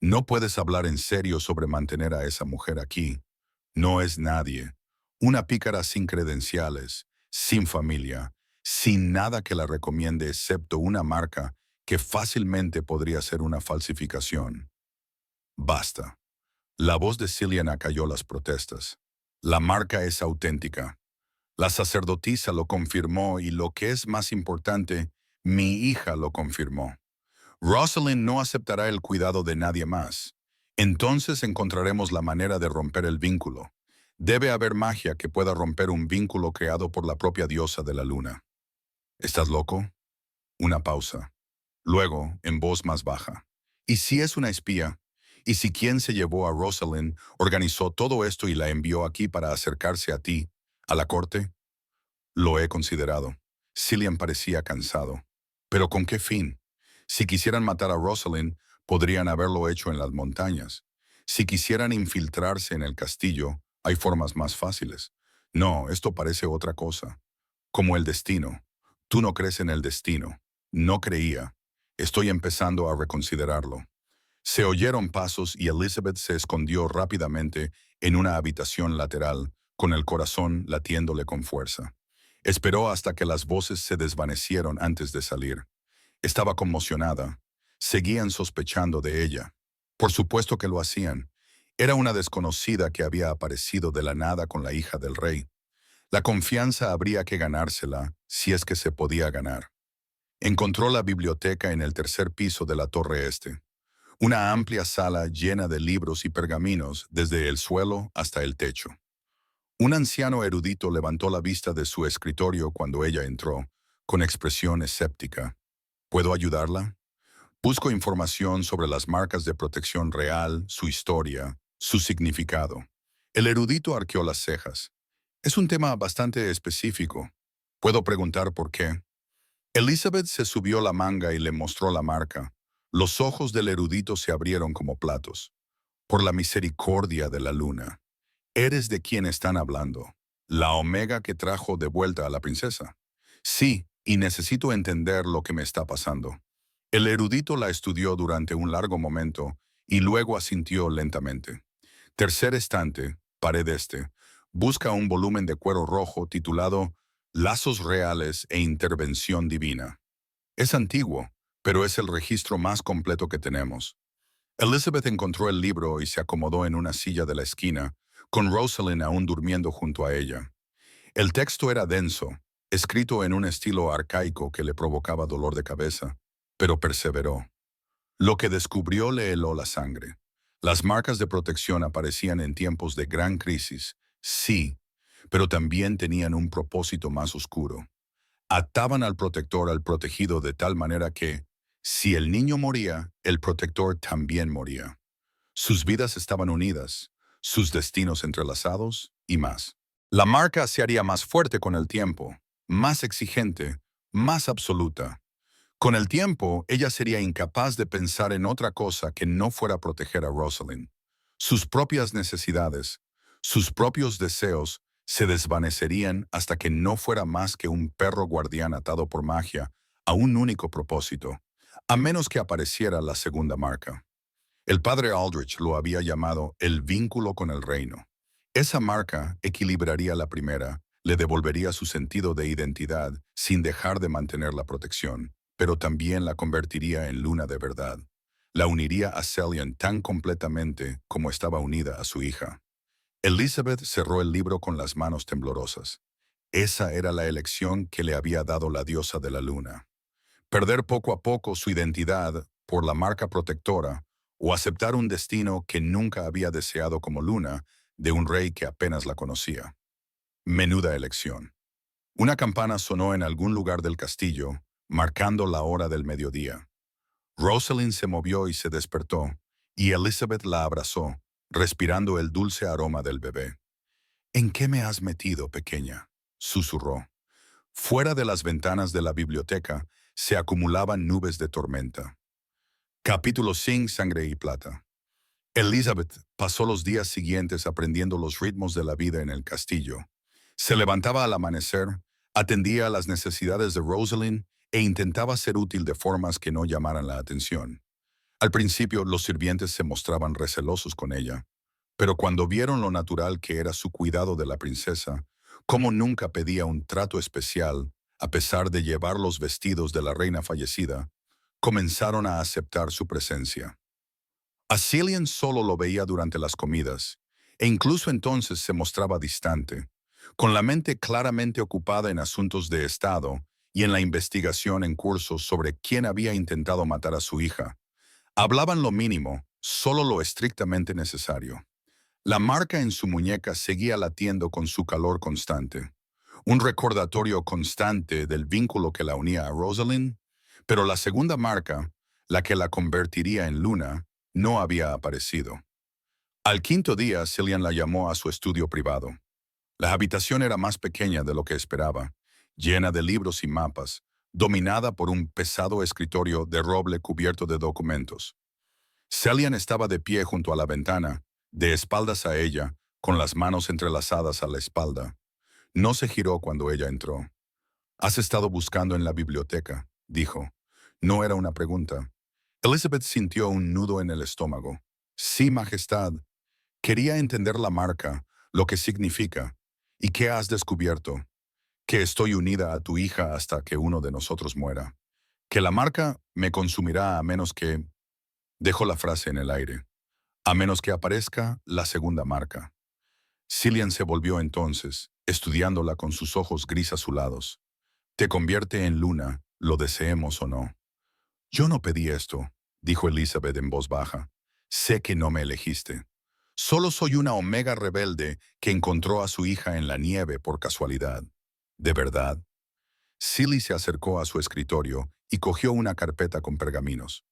No puedes hablar en serio sobre mantener a esa mujer aquí. No es nadie. Una pícara sin credenciales, sin familia, sin nada que la recomiende excepto una marca que fácilmente podría ser una falsificación. Basta. La voz de Cillian acalló las protestas. La marca es auténtica. La sacerdotisa lo confirmó y lo que es más importante, mi hija lo confirmó. Rosalind no aceptará el cuidado de nadie más. Entonces encontraremos la manera de romper el vínculo. Debe haber magia que pueda romper un vínculo creado por la propia diosa de la luna. ¿Estás loco? Una pausa. Luego, en voz más baja. ¿Y si es una espía? ¿Y si quien se llevó a Rosalind organizó todo esto y la envió aquí para acercarse a ti, a la corte? Lo he considerado. Cillian parecía cansado. ¿Pero con qué fin? Si quisieran matar a Rosalind, podrían haberlo hecho en las montañas. Si quisieran infiltrarse en el castillo, hay formas más fáciles. No, esto parece otra cosa. Como el destino. Tú no crees en el destino. No creía. Estoy empezando a reconsiderarlo. Se oyeron pasos y Elizabeth se escondió rápidamente en una habitación lateral, con el corazón latiéndole con fuerza. Esperó hasta que las voces se desvanecieron antes de salir. Estaba conmocionada. Seguían sospechando de ella. Por supuesto que lo hacían. Era una desconocida que había aparecido de la nada con la hija del rey. La confianza habría que ganársela, si es que se podía ganar. Encontró la biblioteca en el tercer piso de la torre este. Una amplia sala llena de libros y pergaminos desde el suelo hasta el techo. Un anciano erudito levantó la vista de su escritorio cuando ella entró, con expresión escéptica. ¿Puedo ayudarla? Busco información sobre las marcas de protección real, su historia, su significado. El erudito arqueó las cejas. Es un tema bastante específico. ¿Puedo preguntar por qué? Elizabeth se subió la manga y le mostró la marca. Los ojos del erudito se abrieron como platos. Por la misericordia de la luna. ¿Eres de quien están hablando? ¿La Omega que trajo de vuelta a la princesa? Sí, y necesito entender lo que me está pasando. El erudito la estudió durante un largo momento y luego asintió lentamente. Tercer estante, pared este, busca un volumen de cuero rojo titulado Lazos Reales e Intervención Divina. Es antiguo, pero es el registro más completo que tenemos. Elizabeth encontró el libro y se acomodó en una silla de la esquina, con Rosalind aún durmiendo junto a ella. El texto era denso, escrito en un estilo arcaico que le provocaba dolor de cabeza, pero perseveró. Lo que descubrió le heló la sangre. Las marcas de protección aparecían en tiempos de gran crisis, sí, pero también tenían un propósito más oscuro. Ataban al protector al protegido de tal manera que, si el niño moría, el protector también moría. Sus vidas estaban unidas, sus destinos entrelazados y más. La marca se haría más fuerte con el tiempo, más exigente, más absoluta. Con el tiempo, ella sería incapaz de pensar en otra cosa que no fuera proteger a Rosalind. Sus propias necesidades, sus propios deseos, se desvanecerían hasta que no fuera más que un perro guardián atado por magia a un único propósito, a menos que apareciera la segunda marca. El padre Aldrich lo había llamado el vínculo con el reino. Esa marca equilibraría la primera, le devolvería su sentido de identidad sin dejar de mantener la protección, pero también la convertiría en luna de verdad. La uniría a Cillian tan completamente como estaba unida a su hija. Elizabeth cerró el libro con las manos temblorosas. Esa era la elección que le había dado la diosa de la luna. Perder poco a poco su identidad por la marca protectora o aceptar un destino que nunca había deseado como luna de un rey que apenas la conocía. Menuda elección. Una campana sonó en algún lugar del castillo, marcando la hora del mediodía. Rosalind se movió y se despertó, y Elizabeth la abrazó, respirando el dulce aroma del bebé. ¿En qué me has metido, pequeña?, susurró. Fuera de las ventanas de la biblioteca se acumulaban nubes de tormenta. Capítulo 5. Sangre y plata. Elizabeth pasó los días siguientes aprendiendo los ritmos de la vida en el castillo. Se levantaba al amanecer, atendía a las necesidades de Rosalind e intentaba ser útil de formas que no llamaran la atención. Al principio los sirvientes se mostraban recelosos con ella, pero cuando vieron lo natural que era su cuidado de la princesa, cómo nunca pedía un trato especial, a pesar de llevar los vestidos de la reina fallecida, comenzaron a aceptar su presencia. A Cillian solo lo veía durante las comidas, e incluso entonces se mostraba distante, con la mente claramente ocupada en asuntos de Estado y en la investigación en curso sobre quién había intentado matar a su hija. Hablaban lo mínimo, solo lo estrictamente necesario. La marca en su muñeca seguía latiendo con su calor constante, un recordatorio constante del vínculo que la unía a Rosalind, pero la segunda marca, la que la convertiría en luna, no había aparecido. Al quinto día, Cillian la llamó a su estudio privado. La habitación era más pequeña de lo que esperaba, llena de libros y mapas, dominada por un pesado escritorio de roble cubierto de documentos. Cillian estaba de pie junto a la ventana, de espaldas a ella, con las manos entrelazadas a la espalda. No se giró cuando ella entró. «Has estado buscando en la biblioteca», dijo. No era una pregunta. Elizabeth sintió un nudo en el estómago. «Sí, Majestad. Quería entender la marca, lo que significa. ¿Y qué has descubierto?» «Que estoy unida a tu hija hasta que uno de nosotros muera. Que la marca me consumirá a menos que...» Dejó la frase en el aire. «A menos que aparezca la segunda marca». Cillian se volvió entonces, estudiándola con sus ojos gris azulados. «Te convierte en luna, lo deseemos o no». «Yo no pedí esto», dijo Elizabeth en voz baja. «Sé que no me elegiste. Solo soy una omega rebelde que encontró a su hija en la nieve por casualidad». «¿De verdad?» Cilly se acercó a su escritorio y cogió una carpeta con pergaminos.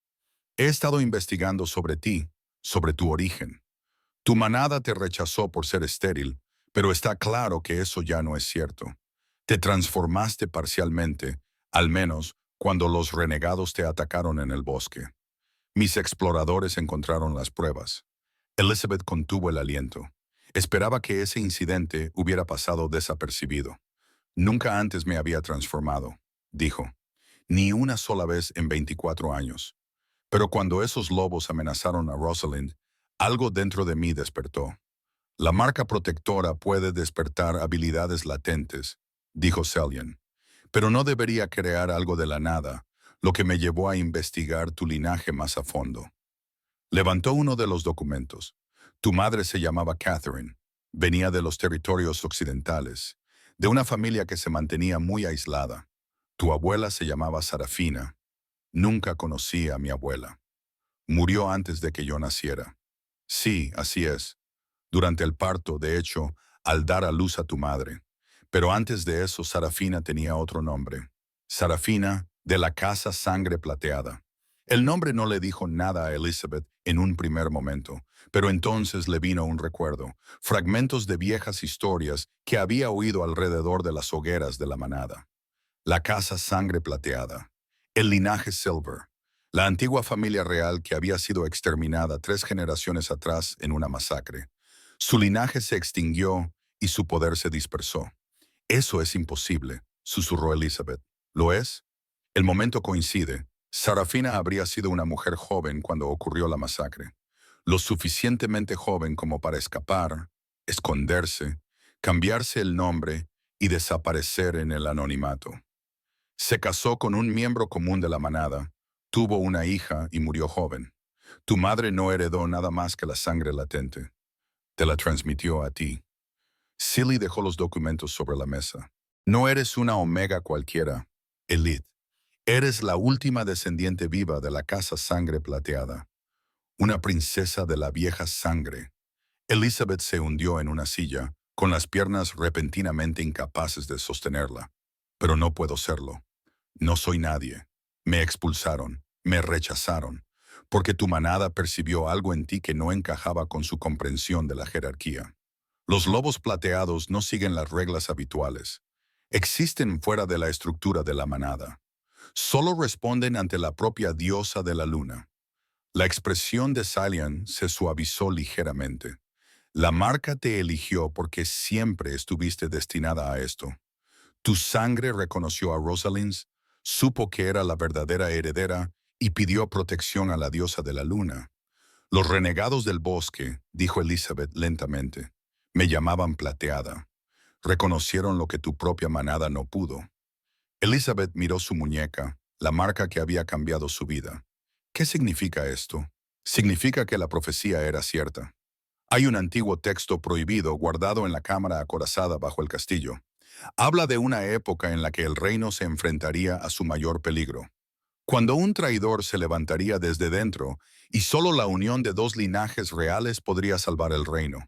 «He estado investigando sobre ti, sobre tu origen. Tu manada te rechazó por ser estéril, pero está claro que eso ya no es cierto. Te transformaste parcialmente, al menos cuando los renegados te atacaron en el bosque. Mis exploradores encontraron las pruebas. Elizabeth contuvo el aliento. Esperaba que ese incidente hubiera pasado desapercibido. Nunca antes me había transformado, dijo. Ni una sola vez en 24 años. Pero cuando esos lobos amenazaron a Rosalind, algo dentro de mí despertó. La marca protectora puede despertar habilidades latentes, dijo Selyan, pero no debería crear algo de la nada, lo que me llevó a investigar tu linaje más a fondo. Levantó uno de los documentos. Tu madre se llamaba Catherine, venía de los territorios occidentales, de una familia que se mantenía muy aislada. Tu abuela se llamaba Sarafina. Nunca conocí a mi abuela. Murió antes de que yo naciera. Sí, así es. Durante el parto, de hecho, al dar a luz a tu madre. Pero antes de eso, Sarafina tenía otro nombre. Sarafina de la Casa Sangre Plateada. El nombre no le dijo nada a Elizabeth en un primer momento, pero entonces le vino un recuerdo, fragmentos de viejas historias que había oído alrededor de las hogueras de la manada. La Casa Sangre Plateada. El linaje Silver. La antigua familia real que había sido exterminada 3 generaciones atrás en una masacre. Su linaje se extinguió y su poder se dispersó. Eso es imposible, susurró Elizabeth. ¿Lo es? El momento coincide. Sarafina habría sido una mujer joven cuando ocurrió la masacre. Lo suficientemente joven como para escapar, esconderse, cambiarse el nombre y desaparecer en el anonimato. Se casó con un miembro común de la manada, tuvo una hija y murió joven. Tu madre no heredó nada más que la sangre latente. Te la transmitió a ti. Silly dejó los documentos sobre la mesa. No eres una omega cualquiera, Elite. Eres la última descendiente viva de la Casa Sangre Plateada. Una princesa de la vieja sangre. Elizabeth se hundió en una silla, con las piernas repentinamente incapaces de sostenerla. Pero no puedo serlo. No soy nadie. Me expulsaron, me rechazaron, porque tu manada percibió algo en ti que no encajaba con su comprensión de la jerarquía. Los lobos plateados no siguen las reglas habituales. Existen fuera de la estructura de la manada. Solo responden ante la propia diosa de la luna. La expresión de Cillian se suavizó ligeramente. La marca te eligió porque siempre estuviste destinada a esto. Tu sangre reconoció a Rosalind, supo que era la verdadera heredera y pidió protección a la diosa de la luna. Los renegados del bosque, dijo Elizabeth lentamente, me llamaban Plateada. Reconocieron lo que tu propia manada no pudo. Elizabeth miró su muñeca, la marca que había cambiado su vida. ¿Qué significa esto? Significa que la profecía era cierta. Hay un antiguo texto prohibido guardado en la cámara acorazada bajo el castillo. Habla de una época en la que el reino se enfrentaría a su mayor peligro. Cuando un traidor se levantaría desde dentro y solo la unión de 2 linajes reales podría salvar el reino.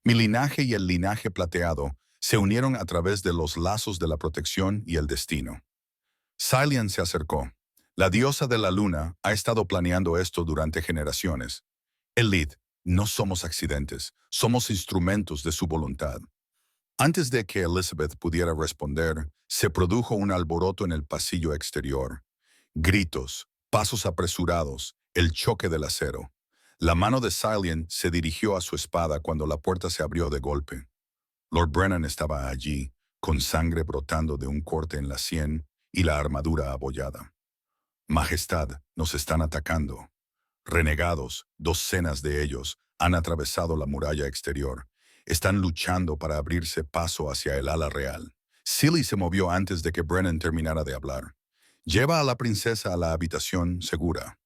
Mi linaje y el linaje plateado se unieron a través de los lazos de la protección y el destino. Cillian se acercó. La diosa de la luna ha estado planeando esto durante generaciones. Elite, no somos accidentes, somos instrumentos de su voluntad. Antes de que Elizabeth pudiera responder, se produjo un alboroto en el pasillo exterior. Gritos, pasos apresurados, el choque del acero. La mano de Cillian se dirigió a su espada cuando la puerta se abrió de golpe. Lord Brennan estaba allí, con sangre brotando de un corte en la sien y la armadura abollada. Majestad, nos están atacando. Renegados, docenas de ellos, han atravesado la muralla exterior. Están luchando para abrirse paso hacia el ala real. Silly se movió antes de que Brennan terminara de hablar. Lleva a la princesa a la habitación segura.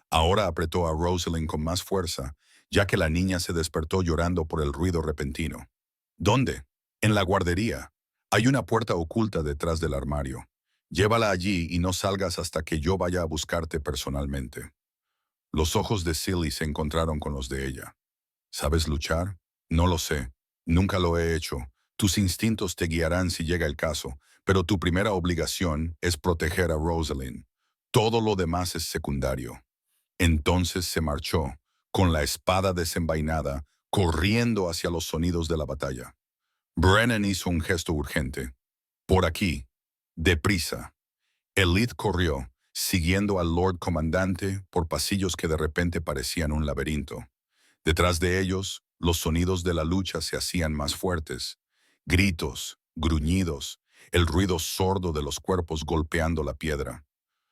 Ahora apretó a Rosalind con más fuerza, ya que la niña se despertó llorando por el ruido repentino. ¿Dónde? En la guardería. Hay una puerta oculta detrás del armario. Llévala allí y no salgas hasta que yo vaya a buscarte personalmente. Los ojos de Silly se encontraron con los de ella. ¿Sabes luchar? No lo sé. Nunca lo he hecho. Tus instintos te guiarán si llega el caso, pero tu primera obligación es proteger a Rosalind. Todo lo demás es secundario. Entonces se marchó, con la espada desenvainada, corriendo hacia los sonidos de la batalla. Brennan hizo un gesto urgente. Por aquí. Deprisa. Elite corrió, siguiendo al Lord Comandante por pasillos que de repente parecían un laberinto. Detrás de ellos, los sonidos de la lucha se hacían más fuertes. Gritos, gruñidos, el ruido sordo de los cuerpos golpeando la piedra.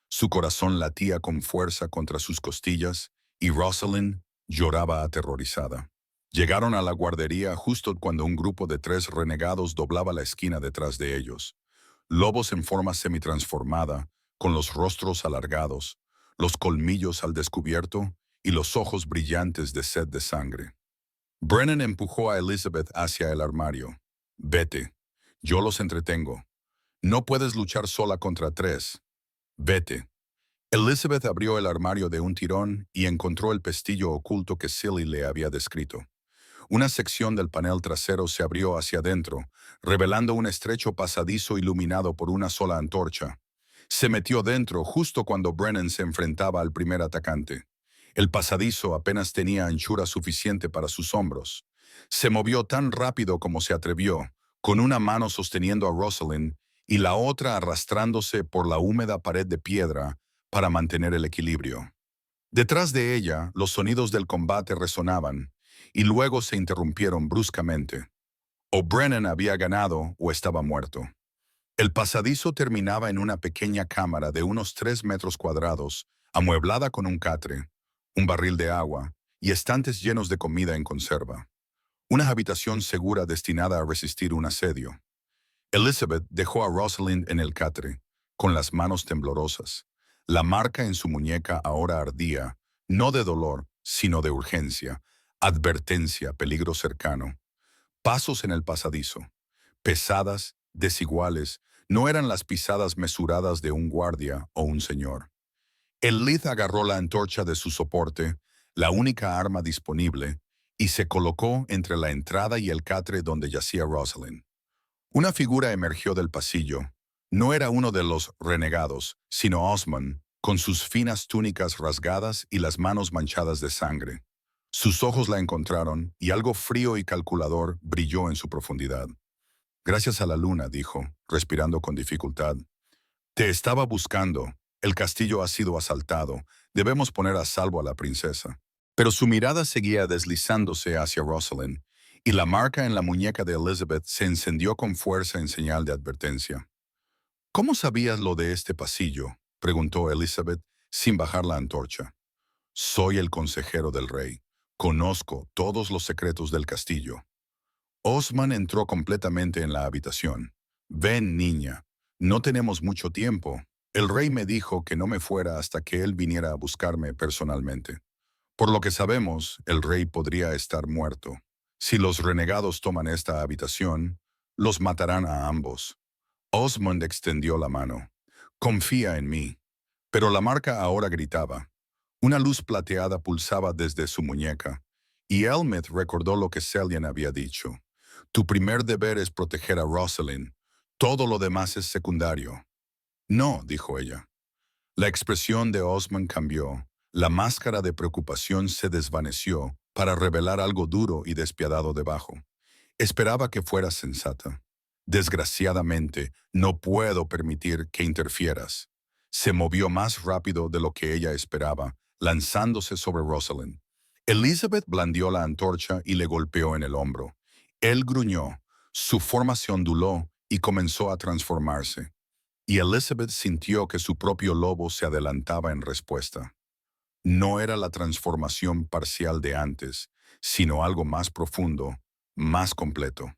Su corazón latía con fuerza contra sus costillas y Rosalind lloraba aterrorizada. Llegaron a la guardería justo cuando un grupo de 3 renegados doblaba la esquina detrás de ellos. Lobos en forma semitransformada, con los rostros alargados, los colmillos al descubierto y los ojos brillantes de sed de sangre. Brennan empujó a Elizabeth hacia el armario. Vete, yo los entretengo. No puedes luchar sola contra 3. Vete. Elizabeth abrió el armario de un tirón y encontró el pestillo oculto que Silly le había descrito. Una sección del panel trasero se abrió hacia adentro, revelando un estrecho pasadizo iluminado por una sola antorcha. Se metió dentro justo cuando Brennan se enfrentaba al primer atacante. El pasadizo apenas tenía anchura suficiente para sus hombros. Se movió tan rápido como se atrevió, con una mano sosteniendo a Rosalind y la otra arrastrándose por la húmeda pared de piedra para mantener el equilibrio. Detrás de ella, los sonidos del combate resonaban, y luego se interrumpieron bruscamente. O Brennan había ganado o estaba muerto. El pasadizo terminaba en una pequeña cámara de unos 3 metros cuadrados, amueblada con un catre, un barril de agua y estantes llenos de comida en conserva. Una habitación segura destinada a resistir un asedio. Elizabeth dejó a Rosalind en el catre, con las manos temblorosas. La marca en su muñeca ahora ardía, no de dolor, sino de urgencia. Advertencia, peligro cercano. Pasos en el pasadizo. Pesadas, desiguales, no eran las pisadas mesuradas de un guardia o un señor. Elith agarró la antorcha de su soporte, la única arma disponible, y se colocó entre la entrada y el catre donde yacía Rosalind. Una figura emergió del pasillo. No era uno de los renegados, sino Osmond, con sus finas túnicas rasgadas y las manos manchadas de sangre. Sus ojos la encontraron y algo frío y calculador brilló en su profundidad. Gracias a la luna, dijo, respirando con dificultad. Te estaba buscando. El castillo ha sido asaltado. Debemos poner a salvo a la princesa. Pero su mirada seguía deslizándose hacia Rosalind, y la marca en la muñeca de Elizabeth se encendió con fuerza en señal de advertencia. ¿Cómo sabías lo de este pasillo?, preguntó Elizabeth sin bajar la antorcha. Soy el consejero del rey. Conozco todos los secretos del castillo. Osman entró completamente en la habitación. Ven, niña. No tenemos mucho tiempo. El rey me dijo que no me fuera hasta que él viniera a buscarme personalmente. Por lo que sabemos, el rey podría estar muerto. Si los renegados toman esta habitación, los matarán a ambos. Osmond extendió la mano. Confía en mí. Pero la marca ahora gritaba. Una luz plateada pulsaba desde su muñeca, y Elmet recordó lo que Selyan había dicho. Tu primer deber es proteger a Rosalind. Todo lo demás es secundario. No, dijo ella. La expresión de Osmond cambió. La máscara de preocupación se desvaneció para revelar algo duro y despiadado debajo. Esperaba que fueras sensata. Desgraciadamente, no puedo permitir que interfieras. Se movió más rápido de lo que ella esperaba, lanzándose sobre Rosalind. Elizabeth blandió la antorcha y le golpeó en el hombro. Él gruñó, su forma se onduló y comenzó a transformarse. Y Elizabeth sintió que su propio lobo se adelantaba en respuesta. No era la transformación parcial de antes, sino algo más profundo, más completo.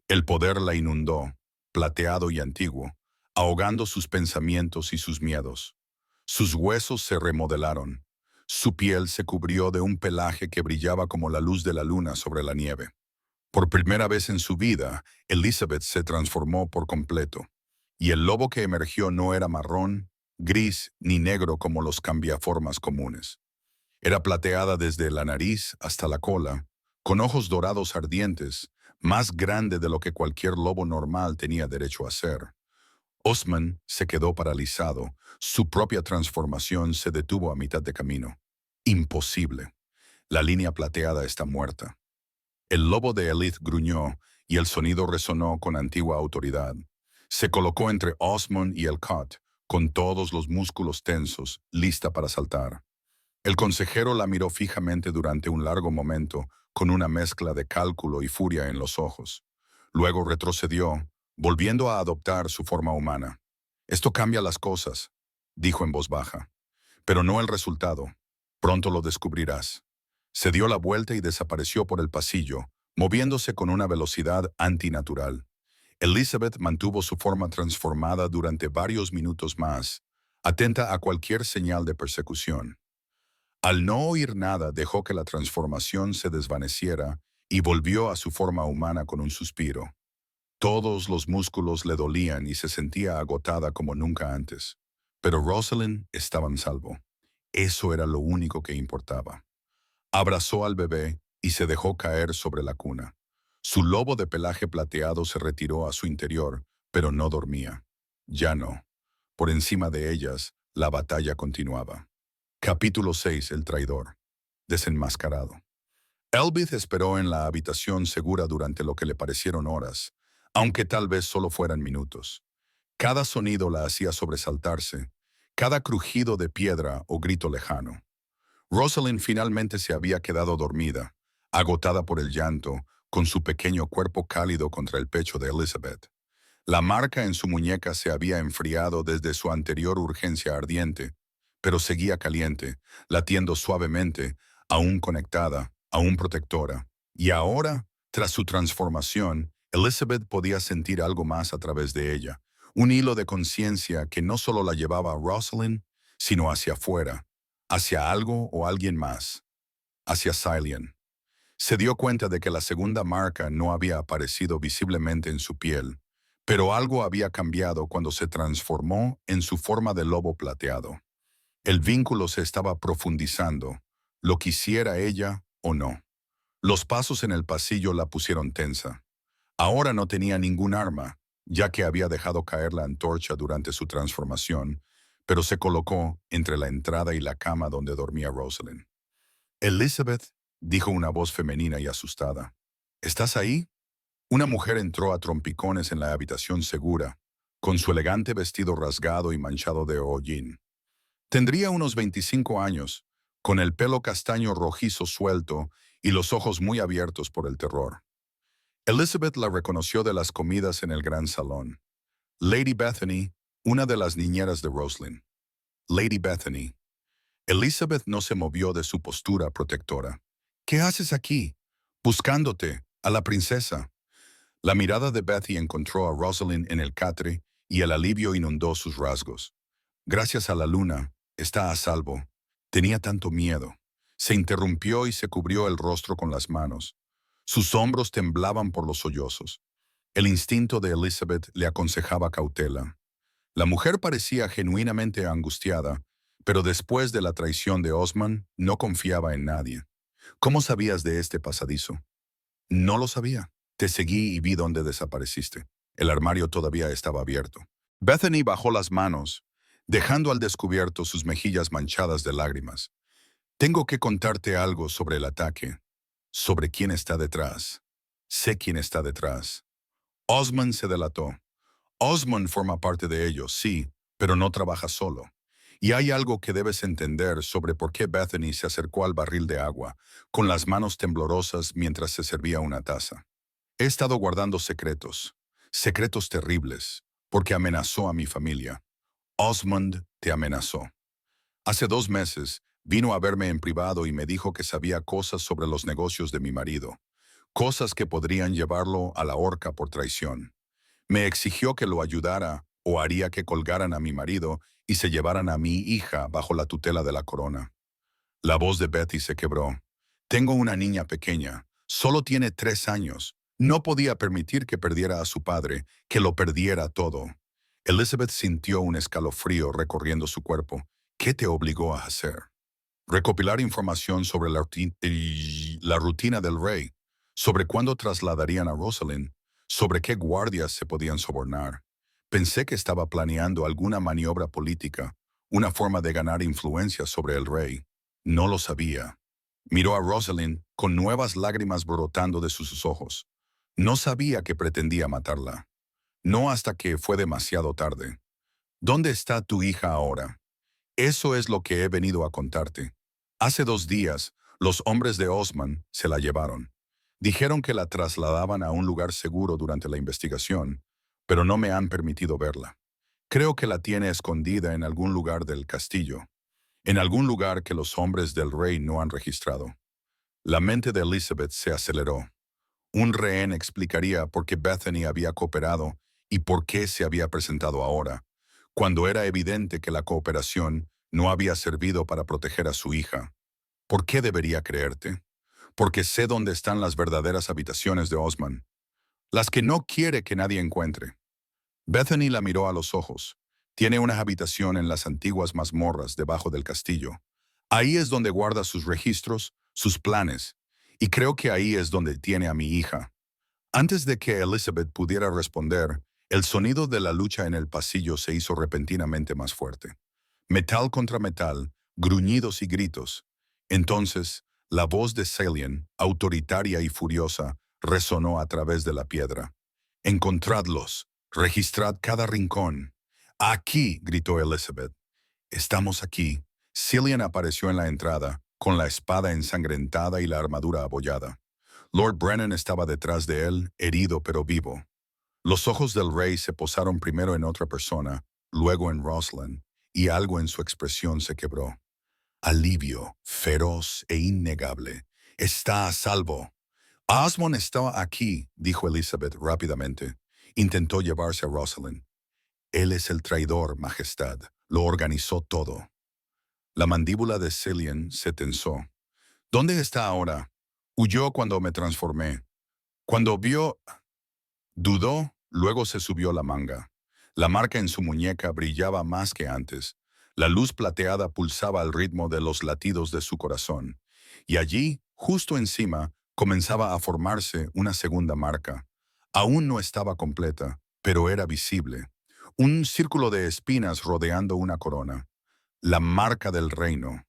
El poder la inundó, plateado y antiguo, ahogando sus pensamientos y sus miedos. Sus huesos se remodelaron. Su piel se cubrió de un pelaje que brillaba como la luz de la luna sobre la nieve. Por primera vez en su vida, Elizabeth se transformó por completo, y el lobo que emergió no era marrón, gris ni negro como los cambiaformas comunes. Era plateada desde la nariz hasta la cola, con ojos dorados ardientes, más grande de lo que cualquier lobo normal tenía derecho a ser. Osman se quedó paralizado. Su propia transformación se detuvo a mitad de camino. Imposible. La línea plateada está muerta. El lobo de Elith gruñó y el sonido resonó con antigua autoridad. Se colocó entre Osmond y el Cot, con todos los músculos tensos, lista para saltar. El consejero la miró fijamente durante un largo momento, con una mezcla de cálculo y furia en los ojos. Luego retrocedió, volviendo a adoptar su forma humana. «Esto cambia las cosas», dijo en voz baja. «Pero no el resultado. Pronto lo descubrirás». Se dio la vuelta y desapareció por el pasillo, moviéndose con una velocidad antinatural. Elizabeth mantuvo su forma transformada durante varios minutos más, atenta a cualquier señal de persecución. Al no oír nada, dejó que la transformación se desvaneciera y volvió a su forma humana con un suspiro. Todos los músculos le dolían y se sentía agotada como nunca antes. Pero Rosalind estaba en salvo. Eso era lo único que importaba. Abrazó al bebé y se dejó caer sobre la cuna. Su lobo de pelaje plateado se retiró a su interior, pero no dormía. Ya no. Por encima de ellas, la batalla continuaba. Capítulo 6. El traidor. Desenmascarado. Elbith esperó en la habitación segura durante lo que le parecieron horas, aunque tal vez solo fueran minutos. Cada sonido la hacía sobresaltarse, cada crujido de piedra o grito lejano. Rosalind finalmente se había quedado dormida, agotada por el llanto, con su pequeño cuerpo cálido contra el pecho de Elizabeth. La marca en su muñeca se había enfriado desde su anterior urgencia ardiente, pero seguía caliente, latiendo suavemente, aún conectada, aún protectora. Y ahora, tras su transformación, Elizabeth podía sentir algo más a través de ella, un hilo de conciencia que no solo la llevaba a Rosalind, sino hacia afuera, hacia algo o alguien más, hacia Cillian. Se dio cuenta de que la segunda marca no había aparecido visiblemente en su piel, pero algo había cambiado cuando se transformó en su forma de lobo plateado. El vínculo se estaba profundizando, lo quisiera ella o no. Los pasos en el pasillo la pusieron tensa. Ahora no tenía ningún arma, ya que había dejado caer la antorcha durante su transformación, pero se colocó entre la entrada y la cama donde dormía Rosalind. «Elizabeth», dijo una voz femenina y asustada. «¿Estás ahí?» Una mujer entró a trompicones en la habitación segura, con su elegante vestido rasgado y manchado de hollín. Tendría unos 25 años, con el pelo castaño rojizo suelto y los ojos muy abiertos por el terror. Elizabeth la reconoció de las comidas en el gran salón. Lady Bethany, una de las niñeras de Rosalind. Lady Bethany. Elizabeth no se movió de su postura protectora. «¿Qué haces aquí?» «Buscándote, a la princesa». La mirada de Betty encontró a Rosalind en el catre y el alivio inundó sus rasgos. «Gracias a la luna, está a salvo». Tenía tanto miedo. Se interrumpió y se cubrió el rostro con las manos. Sus hombros temblaban por los sollozos. El instinto de Elizabeth le aconsejaba cautela. La mujer parecía genuinamente angustiada, pero después de la traición de Osmond no confiaba en nadie. «¿Cómo sabías de este pasadizo?» «No lo sabía. Te seguí y vi dónde desapareciste». El armario todavía estaba abierto. Bethany bajó las manos, dejando al descubierto sus mejillas manchadas de lágrimas. «Tengo que contarte algo sobre el ataque, sobre quién está detrás. Sé quién está detrás». Osmond se delató. «Osmond forma parte de ello, sí, pero no trabaja solo. Y hay algo que debes entender sobre por qué Bethany se acercó al barril de agua, con las manos temblorosas mientras se servía una taza. He estado guardando secretos, secretos terribles, porque amenazó a mi familia. Osmond te amenazó. Hace 2 meses vino a verme en privado y me dijo que sabía cosas sobre los negocios de mi marido, cosas que podrían llevarlo a la horca por traición. Me exigió que lo ayudara o haría que colgaran a mi marido y se llevaran a mi hija bajo la tutela de la corona». La voz de Betty se quebró. «Tengo una niña pequeña. Solo tiene 3 años. No podía permitir que perdiera a su padre, que lo perdiera todo». Elizabeth sintió un escalofrío recorriendo su cuerpo. «¿Qué te obligó a hacer?» «Recopilar información sobre la rutina del rey, sobre cuándo trasladarían a Rosalind, sobre qué guardias se podían sobornar. Pensé que estaba planeando alguna maniobra política, una forma de ganar influencia sobre el rey. No lo sabía». Miró a Rosalind con nuevas lágrimas brotando de sus ojos. No sabía que pretendía matarla. No hasta que fue demasiado tarde. ¿Dónde está tu hija ahora? Eso es lo que he venido a contarte. Hace 2 días, los hombres de Osman se la llevaron. Dijeron que la trasladaban a un lugar seguro durante la investigación, pero no me han permitido verla. Creo que la tiene escondida en algún lugar del castillo, en algún lugar que los hombres del rey no han registrado. La mente de Elizabeth se aceleró. Un rehén explicaría por qué Bethany había cooperado y por qué se había presentado ahora, cuando era evidente que la cooperación no había servido para proteger a su hija. ¿Por qué debería creerte? Porque sé dónde están las verdaderas habitaciones de Osman, las que no quiere que nadie encuentre. Bethany la miró a los ojos. Tiene una habitación en las antiguas mazmorras debajo del castillo. Ahí es donde guarda sus registros, sus planes, y creo que ahí es donde tiene a mi hija. Antes de que Elizabeth pudiera responder, el sonido de la lucha en el pasillo se hizo repentinamente más fuerte. Metal contra metal, gruñidos y gritos. Entonces, la voz de Celian, autoritaria y furiosa, resonó a través de la piedra. «Encontradlos, registrad cada rincón». «Aquí», gritó Elizabeth. «Estamos aquí». Cillian apareció en la entrada, con la espada ensangrentada y la armadura abollada. Lord Brennan estaba detrás de él, herido pero vivo. Los ojos del rey se posaron primero en otra persona, luego en Rosalind, y algo en su expresión se quebró. Alivio, feroz e innegable. «Está a salvo». «Osmond está aquí», dijo Elizabeth rápidamente. Intentó llevarse a Rosalind. «Él es el traidor, Majestad. Lo organizó todo». La mandíbula de Cillian se tensó. «¿Dónde está ahora?» «Huyó cuando me transformé». «Cuando vio...» Dudó, luego se subió la manga. La marca en su muñeca brillaba más que antes. La luz plateada pulsaba al ritmo de los latidos de su corazón. Y allí, justo encima, comenzaba a formarse una segunda marca. Aún no estaba completa, pero era visible. Un círculo de espinas rodeando una corona. La marca del reino.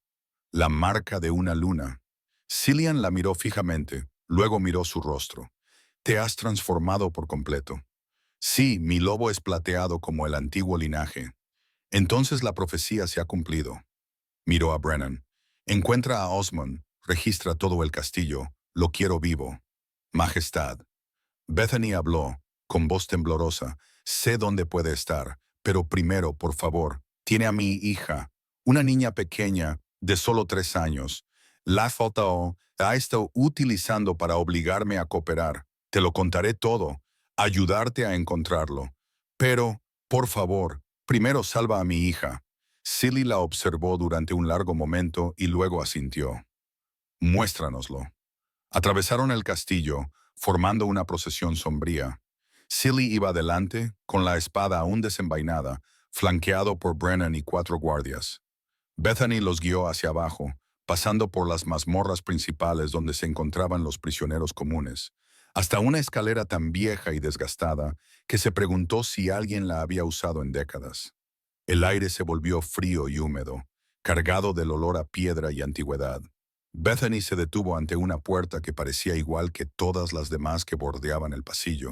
La marca de una luna. Cillian la miró fijamente, luego miró su rostro. «Te has transformado por completo». «Sí, mi lobo es plateado como el antiguo linaje». «Entonces la profecía se ha cumplido». Miró a Brennan. «Encuentra a Osmond, registra todo el castillo, lo quiero vivo». «Majestad». Bethany habló, con voz temblorosa. «Sé dónde puede estar, pero primero, por favor, tiene a mi hija, una niña pequeña, de solo 3 años. La ha estado utilizando para obligarme a cooperar. Te lo contaré todo, ayudarte a encontrarlo. Pero, por favor, primero salva a mi hija». Cilly la observó durante un largo momento y luego asintió. «Muéstranoslo». Atravesaron el castillo, formando una procesión sombría. Cilly iba adelante, con la espada aún desenvainada, flanqueado por Brennan y 4 guardias. Bethany los guió hacia abajo, pasando por las mazmorras principales donde se encontraban los prisioneros comunes, hasta una escalera tan vieja y desgastada que se preguntó si alguien la había usado en décadas. El aire se volvió frío y húmedo, cargado del olor a piedra y antigüedad. Bethany se detuvo ante una puerta que parecía igual que todas las demás que bordeaban el pasillo.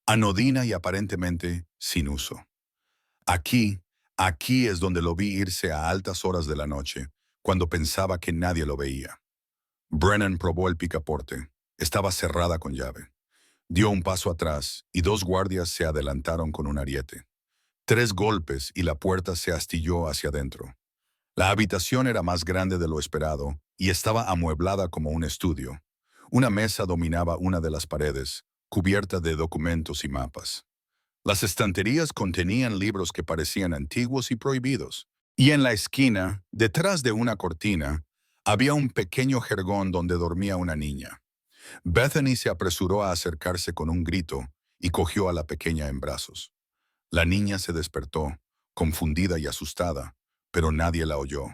Anodina y aparentemente sin uso. Aquí es donde lo vi irse a altas horas de la noche, cuando pensaba que nadie lo veía». Brennan probó el picaporte. Estaba cerrada con llave. Dio un paso atrás y 2 guardias se adelantaron con un ariete. 3 golpes y la puerta se astilló hacia adentro. La habitación era más grande de lo esperado y estaba amueblada como un estudio. Una mesa dominaba una de las paredes, cubierta de documentos y mapas. Las estanterías contenían libros que parecían antiguos y prohibidos. Y en la esquina, detrás de una cortina, había un pequeño jergón donde dormía una niña. Bethany se apresuró a acercarse con un grito y cogió a la pequeña en brazos. La niña se despertó, confundida y asustada, pero nadie la oyó.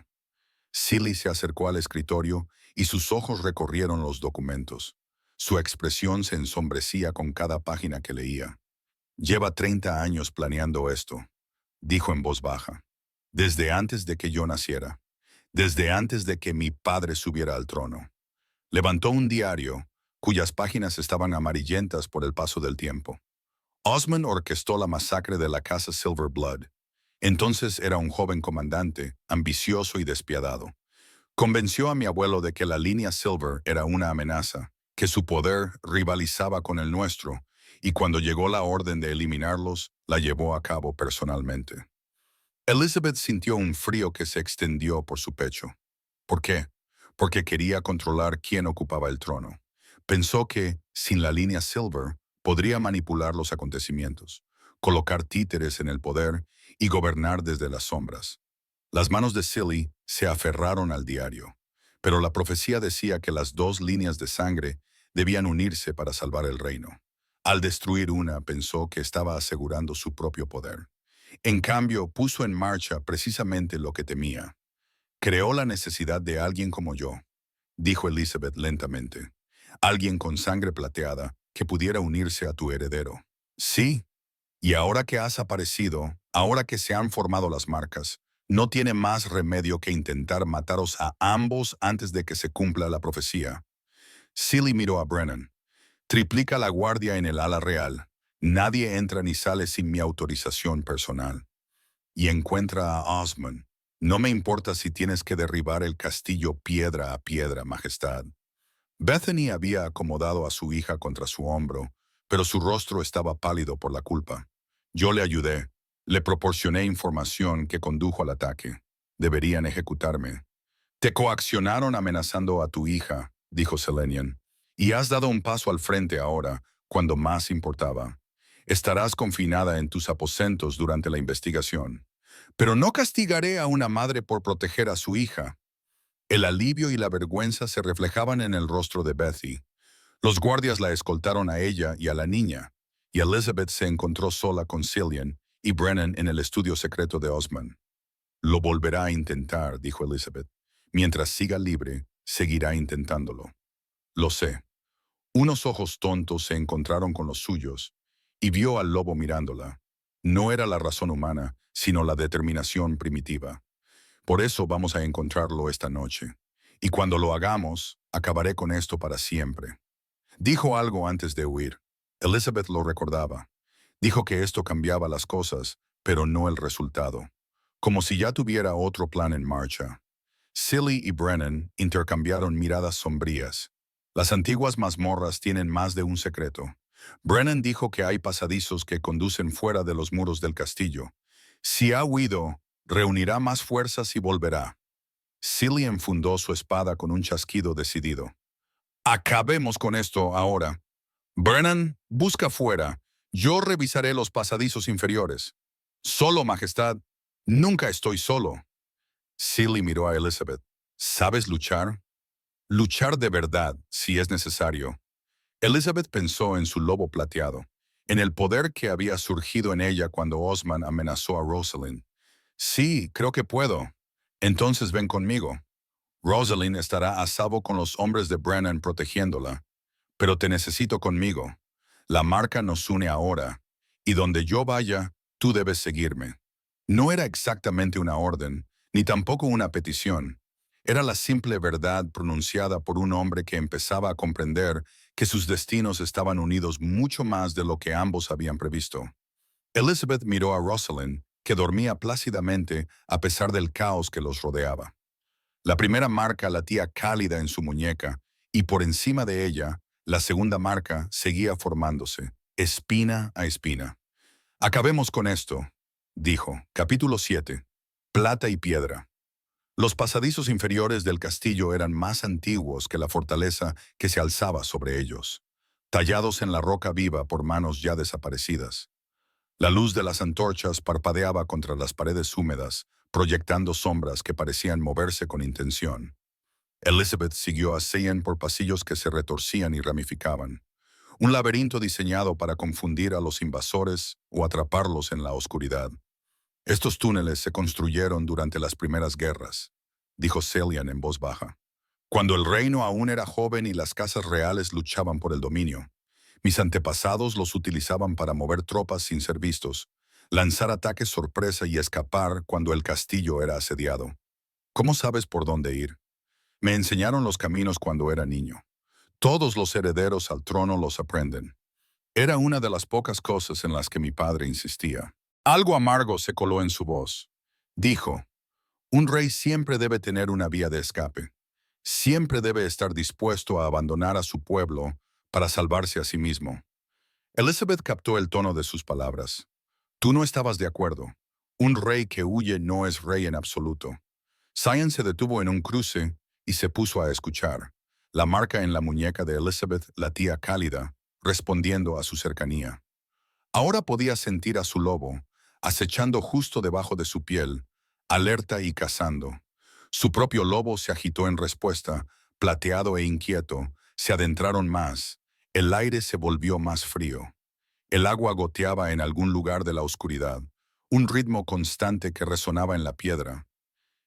Cilly se acercó al escritorio y sus ojos recorrieron los documentos. Su expresión se ensombrecía con cada página que leía. «Lleva 30 años planeando esto», dijo en voz baja. «Desde antes de que yo naciera. Desde antes de que mi padre subiera al trono». Levantó un diario, cuyas páginas estaban amarillentas por el paso del tiempo. «Osmond orquestó la masacre de la casa Silverblood. Entonces era un joven comandante, ambicioso y despiadado. Convenció a mi abuelo de que la línea Silver era una amenaza, que su poder rivalizaba con el nuestro, y cuando llegó la orden de eliminarlos, la llevó a cabo personalmente. Elizabeth sintió un frío que se extendió por su pecho. ¿Por qué? Porque quería controlar quién ocupaba el trono. Pensó que, sin la línea Silver, podría manipular los acontecimientos, colocar títeres en el poder y gobernar desde las sombras. Las manos de Silly se aferraron al diario, pero la profecía decía que las dos líneas de sangre debían unirse para salvar el reino. Al destruir una, pensó que estaba asegurando su propio poder. En cambio, puso en marcha precisamente lo que temía. Creó la necesidad de alguien como yo, dijo Elizabeth lentamente. Alguien con sangre plateada que pudiera unirse a tu heredero. Sí, y ahora que has aparecido, ahora que se han formado las marcas, no tiene más remedio que intentar mataros a ambos antes de que se cumpla la profecía. Silly miró a Brennan. Triplica la guardia en el ala real. Nadie entra ni sale sin mi autorización personal. Y encuentra a Osmond. No me importa si tienes que derribar el castillo piedra a piedra, Majestad. Bethany había acomodado a su hija contra su hombro, pero su rostro estaba pálido por la culpa. Yo le ayudé. Le proporcioné información que condujo al ataque. Deberían ejecutarme. Te coaccionaron amenazando a tu hija, dijo Selenian, y has dado un paso al frente ahora, cuando más importaba. Estarás confinada en tus aposentos durante la investigación. Pero no castigaré a una madre por proteger a su hija. El alivio y la vergüenza se reflejaban en el rostro de Betty. Los guardias la escoltaron a ella y a la niña, y Elizabeth se encontró sola con Cillian y Brennan en el estudio secreto de Osmond. Lo volverá a intentar, dijo Elizabeth. Mientras siga libre, seguirá intentándolo. Lo sé. Unos ojos tontos se encontraron con los suyos, y vio al lobo mirándola. No era la razón humana, sino la determinación primitiva. Por eso vamos a encontrarlo esta noche. Y cuando lo hagamos, acabaré con esto para siempre. Dijo algo antes de huir. Elizabeth lo recordaba. Dijo que esto cambiaba las cosas, pero no el resultado. Como si ya tuviera otro plan en marcha. Silly y Brennan intercambiaron miradas sombrías. Las antiguas mazmorras tienen más de un secreto. Brennan dijo que hay pasadizos que conducen fuera de los muros del castillo. Si ha huido, reunirá más fuerzas y volverá. Silly enfundó su espada con un chasquido decidido. Acabemos con esto ahora. Brennan, busca fuera. Yo revisaré los pasadizos inferiores. Solo, Majestad. Nunca estoy solo. Silly miró a Elizabeth. ¿Sabes luchar? Luchar de verdad, si es necesario. Elizabeth pensó en su lobo plateado, en el poder que había surgido en ella cuando Osmond amenazó a Rosalind. Sí, creo que puedo. Entonces ven conmigo. Rosalind estará a salvo con los hombres de Brennan protegiéndola. Pero te necesito conmigo. La marca nos une ahora, y donde yo vaya, tú debes seguirme. No era exactamente una orden, ni tampoco una petición. Era la simple verdad pronunciada por un hombre que empezaba a comprender que sus destinos estaban unidos mucho más de lo que ambos habían previsto. Elizabeth miró a Rosalind, que dormía plácidamente a pesar del caos que los rodeaba. La primera marca latía cálida en su muñeca, y por encima de ella, la segunda marca seguía formándose, espina a espina. Acabemos con esto, dijo. Capítulo 7. Plata y piedra. Los pasadizos inferiores del castillo eran más antiguos que la fortaleza que se alzaba sobre ellos, tallados en la roca viva por manos ya desaparecidas. La luz de las antorchas parpadeaba contra las paredes húmedas, proyectando sombras que parecían moverse con intención. Elizabeth siguió a Cian por pasillos que se retorcían y ramificaban, un laberinto diseñado para confundir a los invasores o atraparlos en la oscuridad. Estos túneles se construyeron durante las primeras guerras, dijo Cillian en voz baja, cuando el reino aún era joven y las casas reales luchaban por el dominio. Mis antepasados los utilizaban para mover tropas sin ser vistos, lanzar ataques sorpresa y escapar cuando el castillo era asediado. ¿Cómo sabes por dónde ir? Me enseñaron los caminos cuando era niño. Todos los herederos al trono los aprenden. Era una de las pocas cosas en las que mi padre insistía. Algo amargo se coló en su voz. Dijo, un rey siempre debe tener una vía de escape. Siempre debe estar dispuesto a abandonar a su pueblo para salvarse a sí mismo. Elizabeth captó el tono de sus palabras. Tú no estabas de acuerdo. Un rey que huye no es rey en absoluto. Sion se detuvo en un cruce y se puso a escuchar. La marca en la muñeca de Elizabeth latía cálida, respondiendo a su cercanía. Ahora podía sentir a su lobo, acechando justo debajo de su piel, alerta y cazando. Su propio lobo se agitó en respuesta, plateado e inquieto, se adentraron más. El aire se volvió más frío. El agua goteaba en algún lugar de la oscuridad, un ritmo constante que resonaba en la piedra.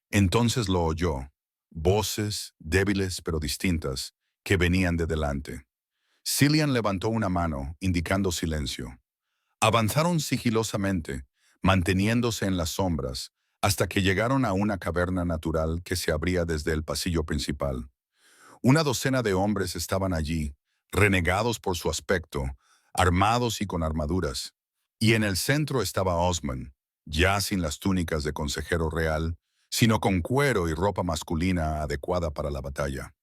Entonces lo oyó, voces, débiles pero distintas, que venían de delante. Cillian levantó una mano, indicando silencio. Avanzaron sigilosamente, manteniéndose en las sombras, hasta que llegaron a una caverna natural que se abría desde el pasillo principal. Una docena de hombres estaban allí, renegados por su aspecto, armados y con armaduras. Y en el centro estaba Osmond, ya sin las túnicas de consejero real, sino con cuero y ropa masculina adecuada para la batalla.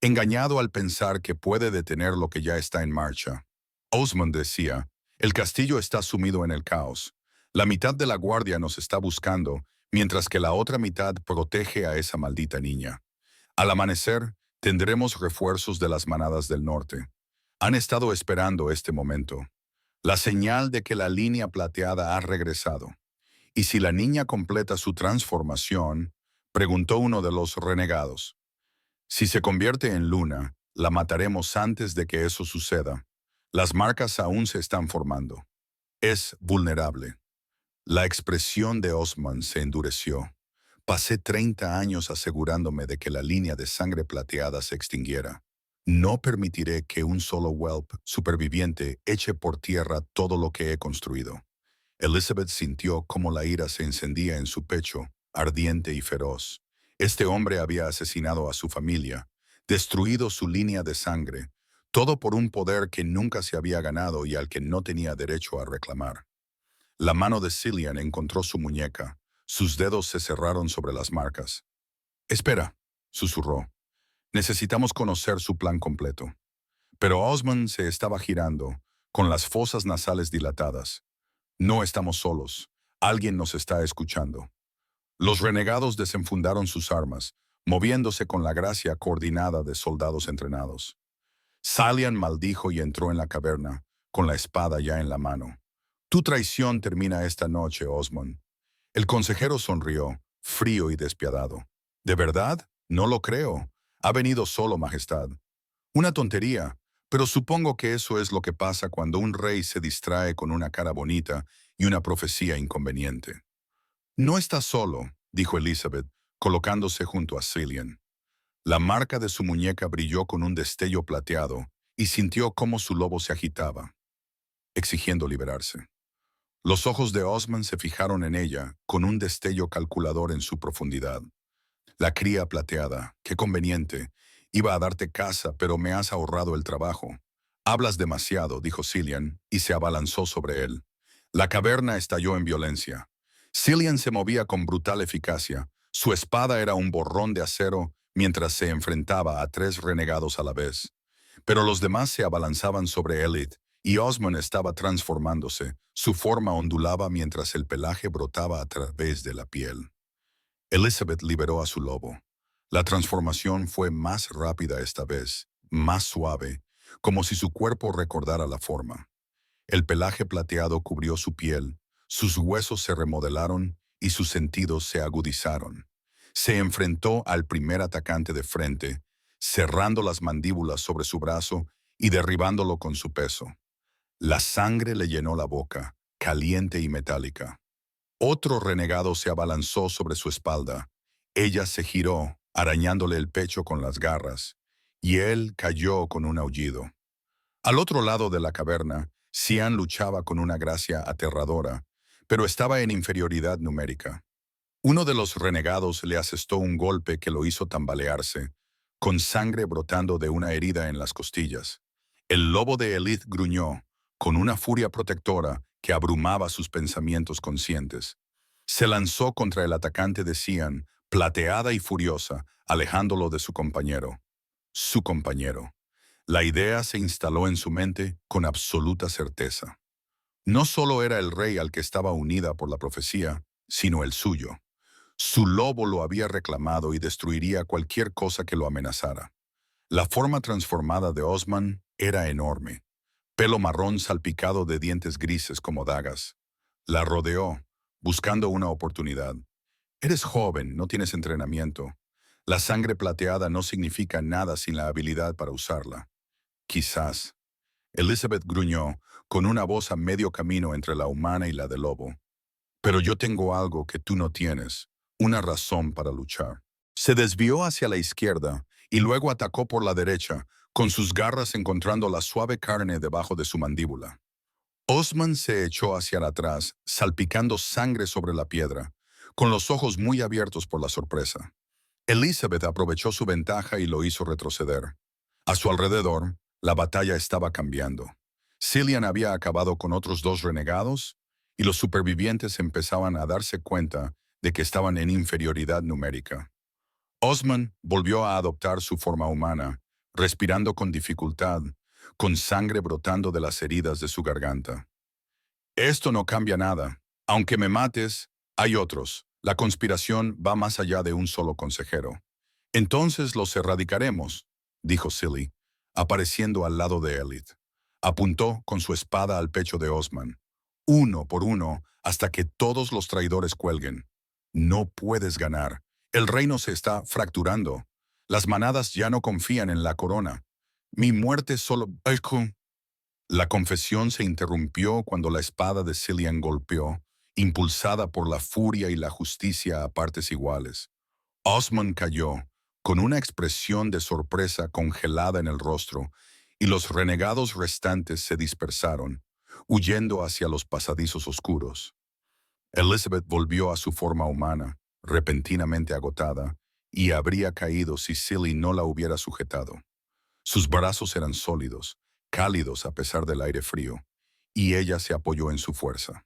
Engañado al pensar que puede detener lo que ya está en marcha. Osmond decía, el castillo está sumido en el caos. La mitad de la guardia nos está buscando, mientras que la otra mitad protege a esa maldita niña. Al amanecer, tendremos refuerzos de las manadas del norte. Han estado esperando este momento. La señal de que la línea plateada ha regresado. ¿Y si la niña completa su transformación? Preguntó uno de los renegados. Si se convierte en luna, la mataremos antes de que eso suceda. Las marcas aún se están formando. Es vulnerable. La expresión de Osmond se endureció. Pasé 30 años asegurándome de que la línea de sangre plateada se extinguiera. No permitiré que un solo whelp superviviente eche por tierra todo lo que he construido. Elizabeth sintió cómo la ira se encendía en su pecho, ardiente y feroz. Este hombre había asesinado a su familia, destruido su línea de sangre, todo por un poder que nunca se había ganado y al que no tenía derecho a reclamar. La mano de Cillian encontró su muñeca. Sus dedos se cerraron sobre las marcas. «Espera», susurró. «Necesitamos conocer su plan completo». Pero Osmond se estaba girando, con las fosas nasales dilatadas. «No estamos solos. Alguien nos está escuchando». Los renegados desenfundaron sus armas, moviéndose con la gracia coordinada de soldados entrenados. Cillian maldijo y entró en la caverna, con la espada ya en la mano. «Tu traición termina esta noche, Osmond». El consejero sonrió, frío y despiadado. «¿De verdad? No lo creo. Ha venido solo, Majestad». «Una tontería, pero supongo que eso es lo que pasa cuando un rey se distrae con una cara bonita y una profecía inconveniente». «No está solo», dijo Elizabeth, colocándose junto a Cillian. La marca de su muñeca brilló con un destello plateado y sintió cómo su lobo se agitaba, exigiendo liberarse. Los ojos de Osmond se fijaron en ella, con un destello calculador en su profundidad. «La cría plateada, qué conveniente. Iba a darte caza, pero me has ahorrado el trabajo». «Hablas demasiado», dijo Cillian, y se abalanzó sobre él. La caverna estalló en violencia. Cillian se movía con brutal eficacia. Su espada era un borrón de acero mientras se enfrentaba a 3 renegados a la vez. Pero los demás se abalanzaban sobre Elith, y Osmond estaba transformándose. Su forma ondulaba mientras el pelaje brotaba a través de la piel. Elizabeth liberó a su lobo. La transformación fue más rápida esta vez, más suave, como si su cuerpo recordara la forma. El pelaje plateado cubrió su piel, sus huesos se remodelaron y sus sentidos se agudizaron. Se enfrentó al primer atacante de frente, cerrando las mandíbulas sobre su brazo y derribándolo con su peso. La sangre le llenó la boca, caliente y metálica. Otro renegado se abalanzó sobre su espalda. Ella se giró, arañándole el pecho con las garras, y él cayó con un aullido. Al otro lado de la caverna, Cian luchaba con una gracia aterradora, pero estaba en inferioridad numérica. Uno de los renegados le asestó un golpe que lo hizo tambalearse, con sangre brotando de una herida en las costillas. El lobo de Elith gruñó, con una furia protectora que abrumaba sus pensamientos conscientes. Se lanzó contra el atacante de Cian, plateada y furiosa, alejándolo de su compañero. Su compañero. La idea se instaló en su mente con absoluta certeza. No solo era el rey al que estaba unida por la profecía, sino el suyo. Su lobo lo había reclamado y destruiría cualquier cosa que lo amenazara. La forma transformada de Osman era enorme. Pelo marrón salpicado de dientes grises como dagas. La rodeó, buscando una oportunidad. Eres joven, no tienes entrenamiento. La sangre plateada no significa nada sin la habilidad para usarla. Quizás. Elizabeth gruñó, con una voz a medio camino entre la humana y la del lobo. Pero yo tengo algo que tú no tienes, una razón para luchar. Se desvió hacia la izquierda y luego atacó por la derecha, con sus garras encontrando la suave carne debajo de su mandíbula. Osman se echó hacia atrás, salpicando sangre sobre la piedra, con los ojos muy abiertos por la sorpresa. Elizabeth aprovechó su ventaja y lo hizo retroceder. A su alrededor, la batalla estaba cambiando. Cillian había acabado con otros dos renegados y los supervivientes empezaban a darse cuenta de que estaban en inferioridad numérica. Osman volvió a adoptar su forma humana, respirando con dificultad, con sangre brotando de las heridas de su garganta. Esto no cambia nada. Aunque me mates, hay otros. La conspiración va más allá de un solo consejero. Entonces los erradicaremos, dijo Silly, apareciendo al lado de Elith. Apuntó con su espada al pecho de Osman. Uno por uno, hasta que todos los traidores cuelguen. No puedes ganar. El reino se está fracturando. Las manadas ya no confían en la corona. Mi muerte solo... La confesión se interrumpió cuando la espada de Cillian golpeó, impulsada por la furia y la justicia a partes iguales. Osman cayó, con una expresión de sorpresa congelada en el rostro, y los renegados restantes se dispersaron, huyendo hacia los pasadizos oscuros. Elizabeth volvió a su forma humana, repentinamente agotada, y habría caído si Cilly no la hubiera sujetado. Sus brazos eran sólidos, cálidos a pesar del aire frío, y ella se apoyó en su fuerza.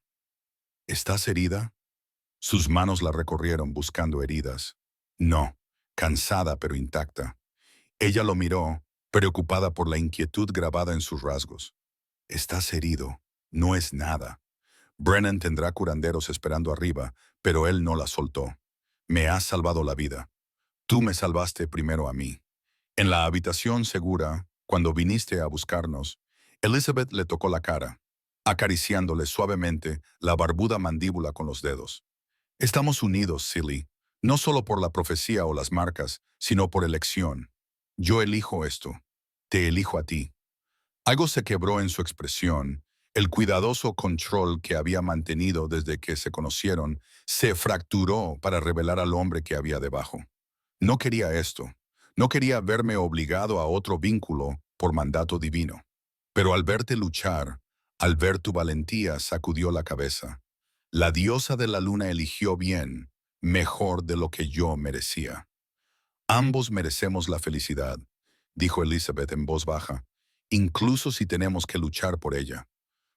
¿Estás herida? Sus manos la recorrieron buscando heridas. No, cansada pero intacta. Ella lo miró, preocupada por la inquietud grabada en sus rasgos. Estás herido. No es nada. Brennan tendrá curanderos esperando arriba, pero él no la soltó. Me has salvado la vida. Tú me salvaste primero a mí. En la habitación segura, cuando viniste a buscarnos, Elizabeth le tocó la cara, acariciándole suavemente la barbuda mandíbula con los dedos. Estamos unidos, Silly, no solo por la profecía o las marcas, sino por elección. Yo elijo esto. Te elijo a ti. Algo se quebró en su expresión. El cuidadoso control que había mantenido desde que se conocieron se fracturó para revelar al hombre que había debajo. No quería esto. No quería verme obligado a otro vínculo por mandato divino. Pero al verte luchar, al ver tu valentía, sacudió la cabeza. La diosa de la luna eligió bien, mejor de lo que yo merecía. Ambos merecemos la felicidad, dijo Elizabeth en voz baja, incluso si tenemos que luchar por ella.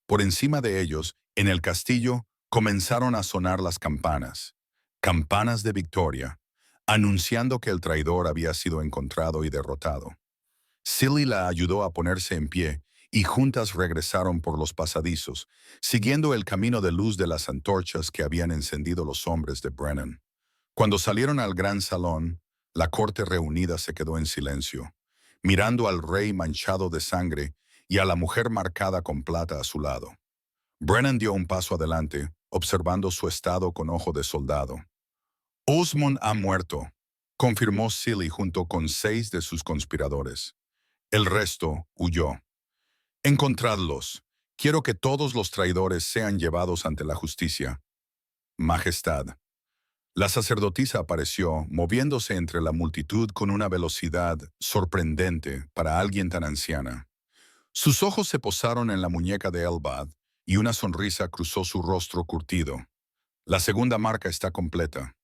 Por encima de ellos, en el castillo, comenzaron a sonar las campanas. Campanas de victoria, anunciando que el traidor había sido encontrado y derrotado. Cilly la ayudó a ponerse en pie y juntas regresaron por los pasadizos, siguiendo el camino de luz de las antorchas que habían encendido los hombres de Brennan. Cuando salieron al gran salón, la corte reunida se quedó en silencio, mirando al rey manchado de sangre y a la mujer marcada con plata a su lado. Brennan dio un paso adelante, observando su estado con ojo de soldado. Osmond ha muerto, confirmó Cilly junto con 6 de sus conspiradores. El resto huyó. Encontradlos. Quiero que todos los traidores sean llevados ante la justicia. Majestad. La sacerdotisa apareció, moviéndose entre la multitud con una velocidad sorprendente para alguien tan anciana. Sus ojos se posaron en la muñeca de Elbad y una sonrisa cruzó su rostro curtido. La segunda marca está completa.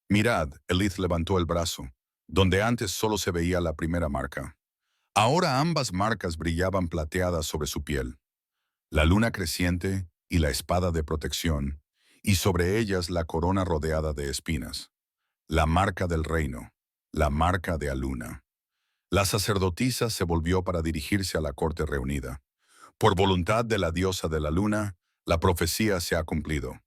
Mirad, Elith levantó el brazo, donde antes solo se veía la primera marca. Ahora ambas marcas brillaban plateadas sobre su piel. La luna creciente, y la espada de protección, y sobre ellas la corona rodeada de espinas, la marca del reino, la marca de Aluna. La sacerdotisa se volvió para dirigirse a la corte reunida. Por voluntad de la diosa de la luna, la profecía se ha cumplido.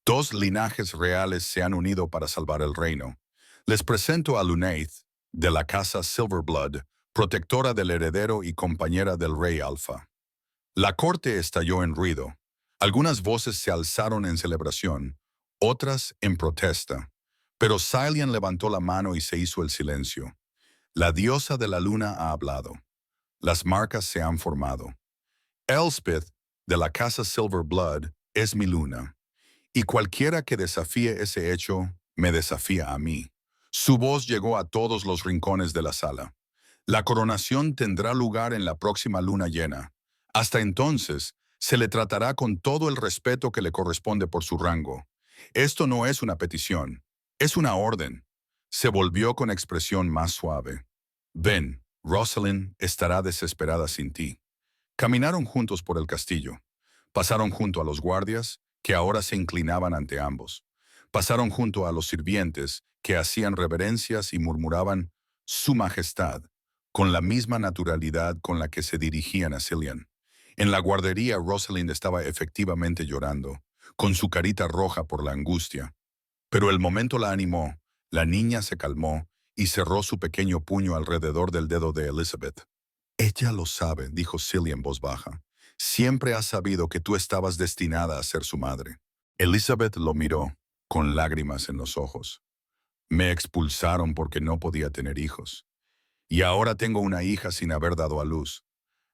Dos linajes reales se han unido para salvar el reino. Les presento a Lunaith, de la casa Silverblood, protectora del heredero y compañera del rey Alfa. La corte estalló en ruido. Algunas voces se alzaron en celebración, otras en protesta. Pero Silian levantó la mano y se hizo el silencio. La diosa de la luna ha hablado. Las marcas se han formado. Elspeth, de la casa Silverblood, es mi luna. Y cualquiera que desafíe ese hecho, me desafía a mí. Su voz llegó a todos los rincones de la sala. La coronación tendrá lugar en la próxima luna llena. Hasta entonces, se le tratará con todo el respeto que le corresponde por su rango. Esto no es una petición, es una orden. Se volvió con expresión más suave. Ven, Rosalind estará desesperada sin ti. Caminaron juntos por el castillo. Pasaron junto a los guardias, que ahora se inclinaban ante ambos. Pasaron junto a los sirvientes, que hacían reverencias y murmuraban «Su Majestad», con la misma naturalidad con la que se dirigían a Cillian. En la guardería, Rosalind estaba efectivamente llorando, con su carita roja por la angustia. Pero el momento la animó, la niña se calmó y cerró su pequeño puño alrededor del dedo de Elizabeth. «Ella lo sabe», dijo Cillian en voz baja. «Siempre ha sabido que tú estabas destinada a ser su madre». Elizabeth lo miró, con lágrimas en los ojos. «Me expulsaron porque no podía tener hijos. Y ahora tengo una hija sin haber dado a luz.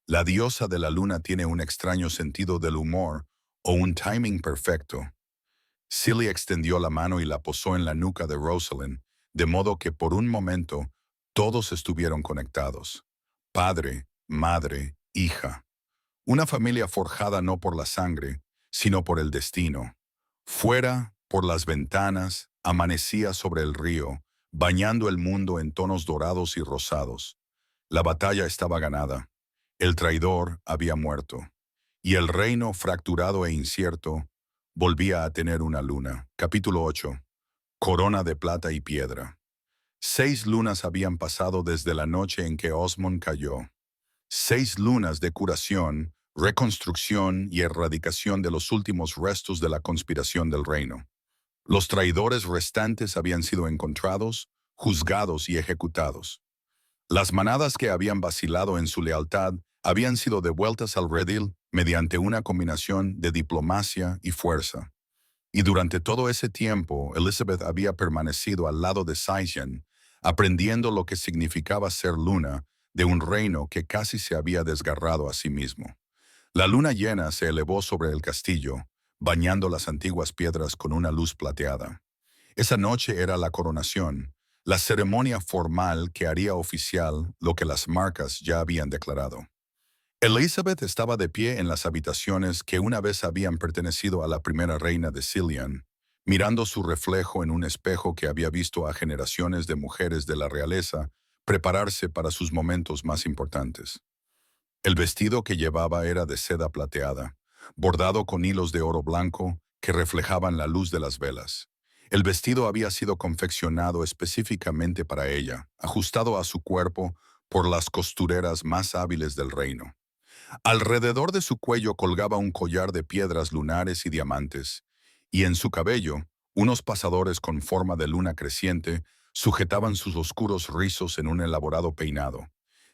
La diosa de la luna tiene un extraño sentido del humor o un timing perfecto». Cilly extendió la mano y la posó en la nuca de Rosalind, de modo que por un momento todos estuvieron conectados. Padre, madre, hija. Una familia forjada no por la sangre, sino por el destino. Fuera, por las ventanas, amanecía sobre el río, bañando el mundo en tonos dorados y rosados. La batalla estaba ganada. El traidor había muerto. Y el reino, fracturado e incierto, volvía a tener una luna. Capítulo 8. Corona de plata y piedra. 6 lunas habían pasado desde la noche en que Osmond cayó. 6 lunas de curación, reconstrucción y erradicación de los últimos restos de la conspiración del reino. Los traidores restantes habían sido encontrados, juzgados y ejecutados. Las manadas que habían vacilado en su lealtad habían sido devueltas al redil mediante una combinación de diplomacia y fuerza. Y durante todo ese tiempo, Elizabeth había permanecido al lado de Saiyan, aprendiendo lo que significaba ser luna de un reino que casi se había desgarrado a sí mismo. La luna llena se elevó sobre el castillo, bañando las antiguas piedras con una luz plateada. Esa noche era la coronación, la ceremonia formal que haría oficial lo que las marcas ya habían declarado. Elizabeth estaba de pie en las habitaciones que una vez habían pertenecido a la primera reina de Cillian, mirando su reflejo en un espejo que había visto a generaciones de mujeres de la realeza prepararse para sus momentos más importantes. El vestido que llevaba era de seda plateada, bordado con hilos de oro blanco que reflejaban la luz de las velas. El vestido había sido confeccionado específicamente para ella, ajustado a su cuerpo por las costureras más hábiles del reino. Alrededor de su cuello colgaba un collar de piedras lunares y diamantes, y en su cabello, unos pasadores con forma de luna creciente sujetaban sus oscuros rizos en un elaborado peinado.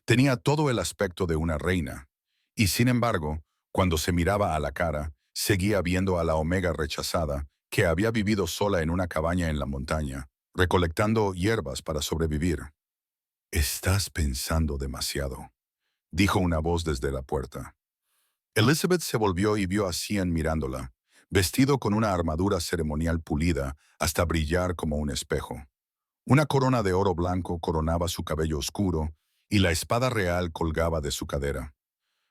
Tenía todo el aspecto de una reina, y sin embargo, cuando se miraba a la cara, seguía viendo a la Omega rechazada, que había vivido sola en una cabaña en la montaña, recolectando hierbas para sobrevivir. «Estás pensando demasiado», dijo una voz desde la puerta. Elizabeth se volvió y vio a Cian mirándola, vestido con una armadura ceremonial pulida hasta brillar como un espejo. Una corona de oro blanco coronaba su cabello oscuro y la espada real colgaba de su cadera.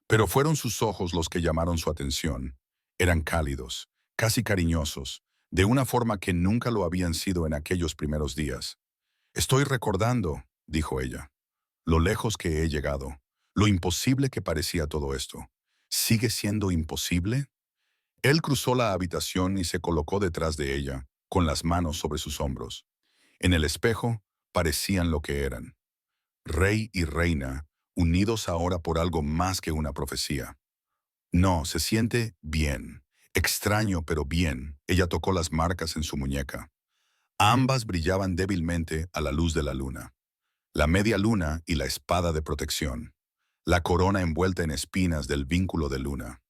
Pero fueron sus ojos los que llamaron su atención. Eran cálidos, casi cariñosos, de una forma que nunca lo habían sido en aquellos primeros días. «Estoy recordando», dijo ella, «lo lejos que he llegado, lo imposible que parecía todo esto. ¿Sigue siendo imposible?» Él cruzó la habitación y se colocó detrás de ella, con las manos sobre sus hombros. En el espejo parecían lo que eran: rey y reina, unidos ahora por algo más que una profecía. No, se siente bien. Extraño, pero bien. Ella tocó las marcas en su muñeca. Ambas brillaban débilmente a la luz de la luna. La media luna y la espada de protección. La corona envuelta en espinas del vínculo de luna.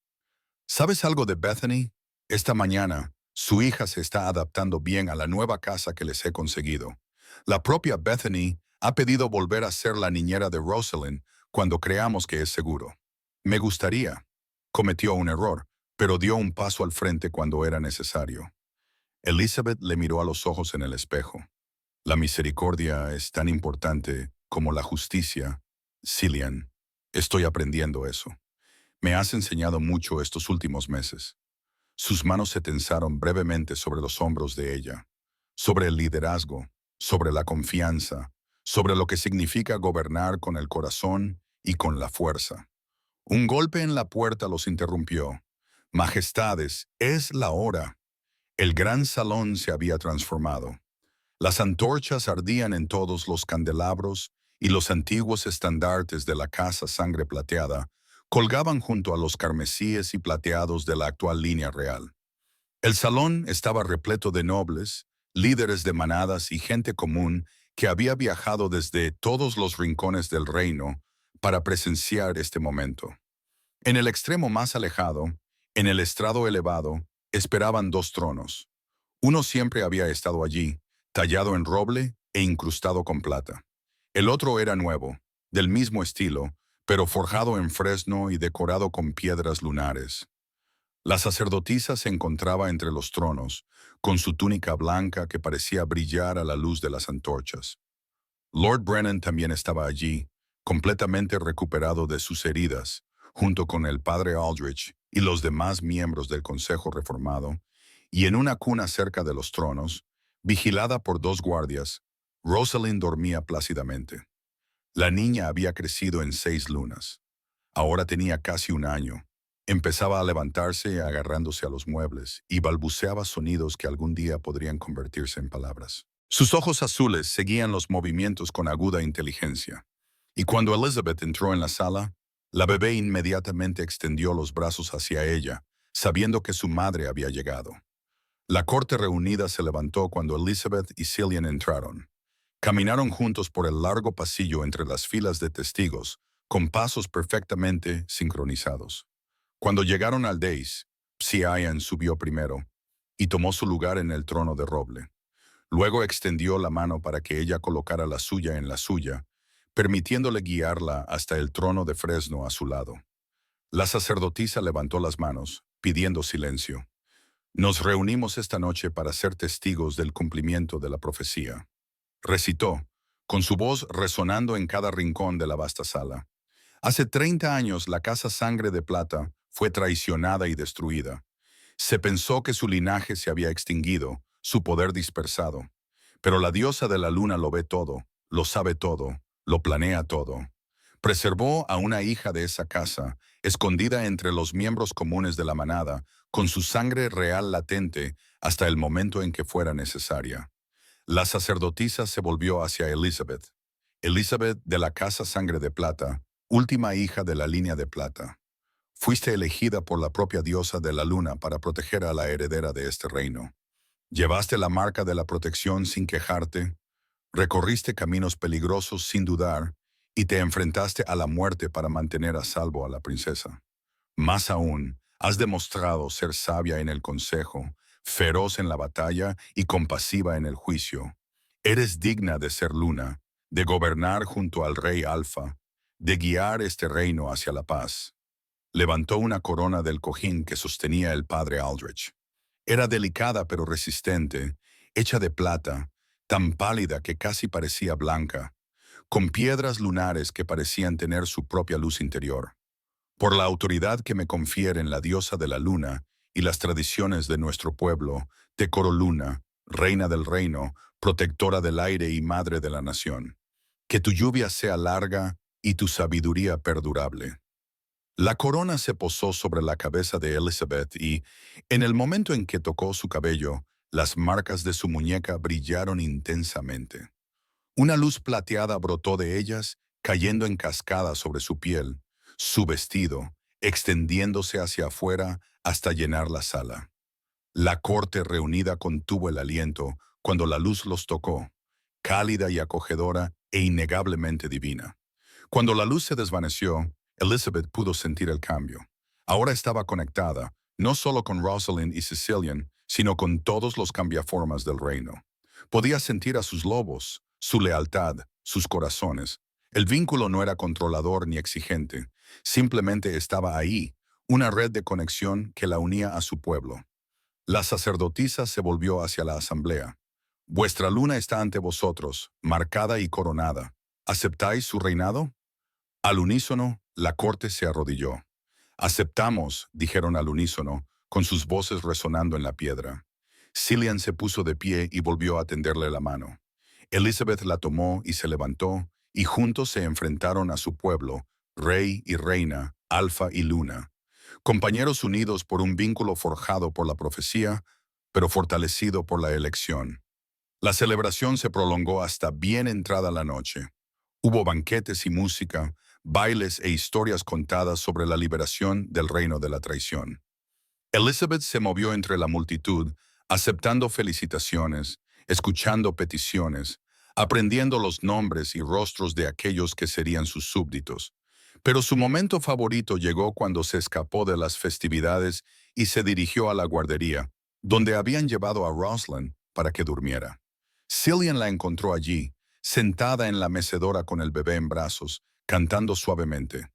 ¿Sabes algo de Bethany? Esta mañana, su hija se está adaptando bien a la nueva casa que les he conseguido. La propia Bethany ha pedido volver a ser la niñera de Rosalind cuando creamos que es seguro. Me gustaría. Cometió un error, pero dio un paso al frente cuando era necesario. Elizabeth le miró a los ojos en el espejo. La misericordia es tan importante como la justicia. Cillian, estoy aprendiendo eso. Me has enseñado mucho estos últimos meses. Sus manos se tensaron brevemente sobre los hombros de ella, sobre el liderazgo, sobre la confianza, sobre lo que significa gobernar con el corazón y con la fuerza. Un golpe en la puerta los interrumpió. Majestades, es la hora. El gran salón se había transformado. Las antorchas ardían en todos los candelabros y los antiguos estandartes de la casa sangre plateada colgaban junto a los carmesíes y plateados de la actual línea real. El salón estaba repleto de nobles, líderes de manadas y gente común que había viajado desde todos los rincones del reino para presenciar este momento. En el extremo más alejado, en el estrado elevado, esperaban dos tronos. Uno siempre había estado allí, tallado en roble e incrustado con plata. El otro era nuevo, del mismo estilo, pero forjado en fresno y decorado con piedras lunares. La sacerdotisa se encontraba entre los tronos, con su túnica blanca que parecía brillar a la luz de las antorchas. Lord Brennan también estaba allí, completamente recuperado de sus heridas, junto con el padre Aldrich y los demás miembros del Consejo Reformado, y en una cuna cerca de los tronos, vigilada por dos guardias, Rosalind dormía plácidamente. La niña había crecido en 6 lunas. Ahora tenía casi un año. Empezaba a levantarse agarrándose a los muebles y balbuceaba sonidos que algún día podrían convertirse en palabras. Sus ojos azules seguían los movimientos con aguda inteligencia. Y cuando Elizabeth entró en la sala, la bebé inmediatamente extendió los brazos hacia ella, sabiendo que su madre había llegado. La corte reunida se levantó cuando Elizabeth y Cillian entraron. Caminaron juntos por el largo pasillo entre las filas de testigos, con pasos perfectamente sincronizados. Cuando llegaron al dais, Cian subió primero y tomó su lugar en el trono de roble. Luego extendió la mano para que ella colocara la suya en la suya, permitiéndole guiarla hasta el trono de fresno a su lado. La sacerdotisa levantó las manos, pidiendo silencio. Nos reunimos esta noche para ser testigos del cumplimiento de la profecía. Recitó, con su voz resonando en cada rincón de la vasta sala. Hace 30 años la casa Sangre de Plata fue traicionada y destruida. Se pensó que su linaje se había extinguido, su poder dispersado. Pero la diosa de la luna lo ve todo, lo sabe todo, lo planea todo. Preservó a una hija de esa casa, escondida entre los miembros comunes de la manada, con su sangre real latente hasta el momento en que fuera necesaria. La sacerdotisa se volvió hacia Elizabeth. Elizabeth de la casa Sangre de Plata, última hija de la línea de plata. Fuiste elegida por la propia diosa de la luna para proteger a la heredera de este reino. Llevaste la marca de la protección sin quejarte, recorriste caminos peligrosos sin dudar y te enfrentaste a la muerte para mantener a salvo a la princesa. Más aún, has demostrado ser sabia en el consejo, feroz en la batalla y compasiva en el juicio. Eres digna de ser luna, de gobernar junto al rey Alfa, de guiar este reino hacia la paz. Levantó una corona del cojín que sostenía el padre Aldrich. Era delicada pero resistente, hecha de plata, tan pálida que casi parecía blanca, con piedras lunares que parecían tener su propia luz interior. Por la autoridad que me confieren la diosa de la luna y las tradiciones de nuestro pueblo, te coro luna, reina del reino, protectora del aire y madre de la nación. Que tu lluvia sea larga y tu sabiduría perdurable. La corona se posó sobre la cabeza de Elizabeth y, en el momento en que tocó su cabello, las marcas de su muñeca brillaron intensamente. Una luz plateada brotó de ellas, cayendo en cascada sobre su piel, su vestido, extendiéndose hacia afuera hasta llenar la sala. La corte reunida contuvo el aliento cuando la luz los tocó, cálida y acogedora e innegablemente divina. Cuando la luz se desvaneció, Elizabeth pudo sentir el cambio. Ahora estaba conectada, no solo con Rosalind y Cecilian, sino con todos los cambiaformas del reino. Podía sentir a sus lobos, su lealtad, sus corazones. El vínculo no era controlador ni exigente, simplemente estaba ahí, una red de conexión que la unía a su pueblo. La sacerdotisa se volvió hacia la asamblea. Vuestra luna está ante vosotros, marcada y coronada. ¿Aceptáis su reinado? Al unísono, la corte se arrodilló. Aceptamos, dijeron al unísono, con sus voces resonando en la piedra. Cillian se puso de pie y volvió a tenderle la mano. Elizabeth la tomó y se levantó, y juntos se enfrentaron a su pueblo, rey y reina, alfa y luna. Compañeros unidos por un vínculo forjado por la profecía, pero fortalecido por la elección. La celebración se prolongó hasta bien entrada la noche. Hubo banquetes y música, bailes e historias contadas sobre la liberación del reino de la traición. Elizabeth se movió entre la multitud, aceptando felicitaciones, escuchando peticiones, aprendiendo los nombres y rostros de aquellos que serían sus súbditos. Pero su momento favorito llegó cuando se escapó de las festividades y se dirigió a la guardería, donde habían llevado a Rosalind para que durmiera. Cillian la encontró allí, sentada en la mecedora con el bebé en brazos, cantando suavemente.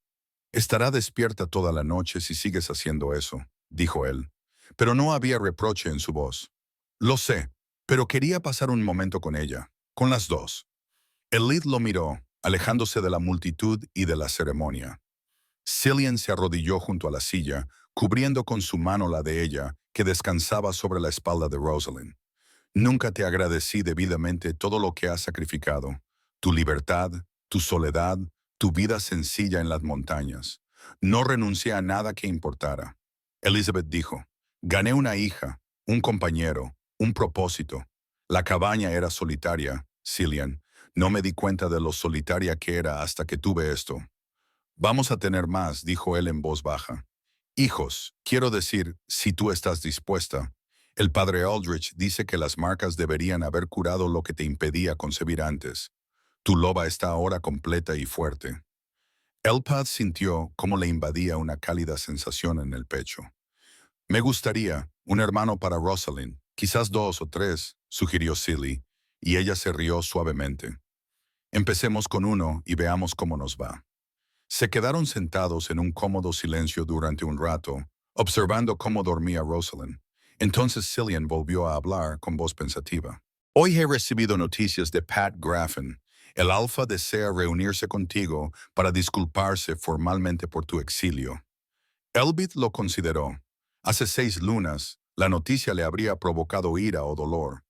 «Estará despierta toda la noche si sigues haciendo eso», dijo él. Pero no había reproche en su voz. «Lo sé, pero quería pasar un momento con ella, con las dos». Elid lo miró, alejándose de la multitud y de la ceremonia. Cillian se arrodilló junto a la silla, cubriendo con su mano la de ella, que descansaba sobre la espalda de Rosalind. «Nunca te agradecí debidamente todo lo que has sacrificado, tu libertad, tu soledad, tu vida sencilla en las montañas. No renuncié a nada que importara». Elizabeth dijo, «Gané una hija, un compañero, un propósito. La cabaña era solitaria, Cillian. No me di cuenta de lo solitaria que era hasta que tuve esto». «Vamos a tener más», dijo él en voz baja. «Hijos, quiero decir, si tú estás dispuesta. El padre Aldrich dice que las marcas deberían haber curado lo que te impedía concebir antes. Tu loba está ahora completa y fuerte». Elpad sintió cómo le invadía una cálida sensación en el pecho. «Me gustaría un hermano para Rosalind, quizás 2 o 3, sugirió Silly, y ella se rió suavemente. «Empecemos con uno y veamos cómo nos va». Se quedaron sentados en un cómodo silencio durante un rato, observando cómo dormía Rosalind. Entonces Cillian volvió a hablar con voz pensativa. «Hoy he recibido noticias de Pat Graffin. El Alfa desea reunirse contigo para disculparse formalmente por tu exilio». Elbit lo consideró. Hace 6 lunas, la noticia le habría provocado ira o dolor.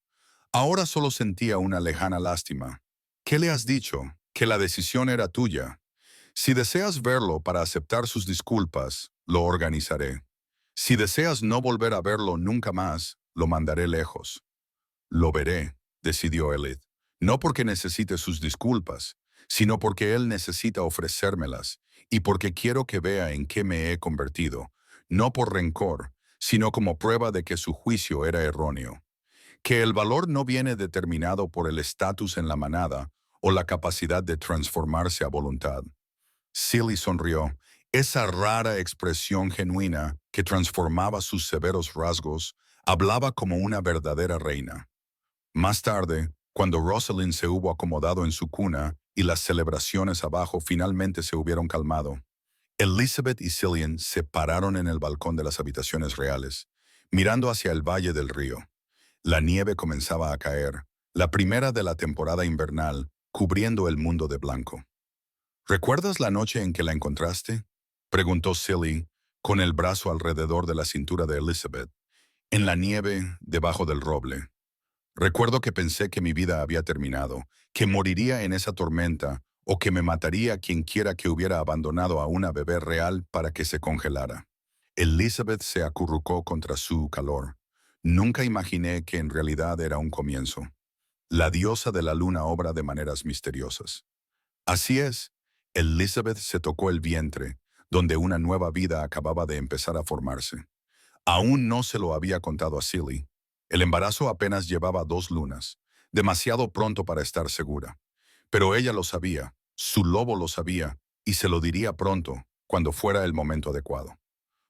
Ahora solo sentía una lejana lástima. «¿Qué le has dicho? Que la decisión era tuya. Si deseas verlo para aceptar sus disculpas, lo organizaré. Si deseas no volver a verlo nunca más, lo mandaré lejos». «Lo veré», decidió Elith, «no porque necesite sus disculpas, sino porque él necesita ofrecérmelas y porque quiero que vea en qué me he convertido, no por rencor, sino como prueba de que su juicio era erróneo. Que el valor no viene determinado por el estatus en la manada o la capacidad de transformarse a voluntad». Silly sonrió. Esa rara expresión genuina que transformaba sus severos rasgos, hablaba como una verdadera reina. Más tarde, cuando Rosalind se hubo acomodado en su cuna y las celebraciones abajo finalmente se hubieron calmado, Elizabeth y Cillian se pararon en el balcón de las habitaciones reales, mirando hacia el valle del río. La nieve comenzaba a caer, la primera de la temporada invernal, cubriendo el mundo de blanco. «¿Recuerdas la noche en que la encontraste?», preguntó Silly, con el brazo alrededor de la cintura de Elizabeth, «en la nieve, debajo del roble. Recuerdo que pensé que mi vida había terminado, que moriría en esa tormenta o que me mataría quien quiera que hubiera abandonado a una bebé real para que se congelara. Elizabeth se acurrucó contra su calor. Nunca imaginé que en realidad era un comienzo. La diosa de la luna obra de maneras misteriosas. Así es, Elizabeth se tocó el vientre, donde una nueva vida acababa de empezar a formarse. Aún no se lo había contado a Silly. El embarazo apenas llevaba 2 lunas, demasiado pronto para estar segura. Pero ella lo sabía, su lobo lo sabía, y se lo diría pronto, cuando fuera el momento adecuado.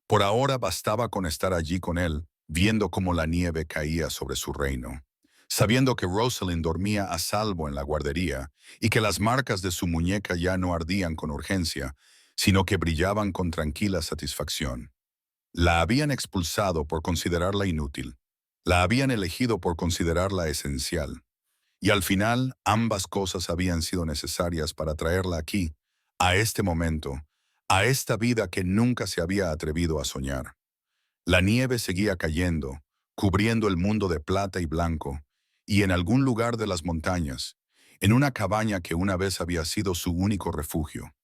Por ahora bastaba con estar allí con él, viendo cómo la nieve caía sobre su reino, sabiendo que Rosalind dormía a salvo en la guardería y que las marcas de su muñeca ya no ardían con urgencia, sino que brillaban con tranquila satisfacción. La habían expulsado por considerarla inútil, la habían elegido por considerarla esencial, y al final ambas cosas habían sido necesarias para traerla aquí, a este momento, a esta vida que nunca se había atrevido a soñar. La nieve seguía cayendo, cubriendo el mundo de plata y blanco, y en algún lugar de las montañas, en una cabaña que una vez había sido su único refugio,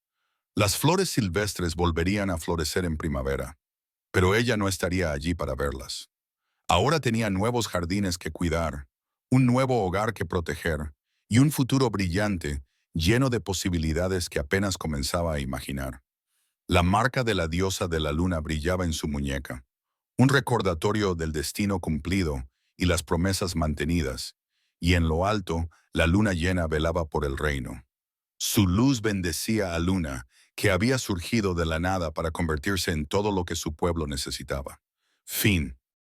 las flores silvestres volverían a florecer en primavera, pero ella no estaría allí para verlas. Ahora tenía nuevos jardines que cuidar, un nuevo hogar que proteger, y un futuro brillante, lleno de posibilidades que apenas comenzaba a imaginar. La marca de la diosa de la luna brillaba en su muñeca, un recordatorio del destino cumplido y las promesas mantenidas, y en lo alto la luna llena velaba por el reino. Su luz bendecía a Luna, que había surgido de la nada para convertirse en todo lo que su pueblo necesitaba. Fin.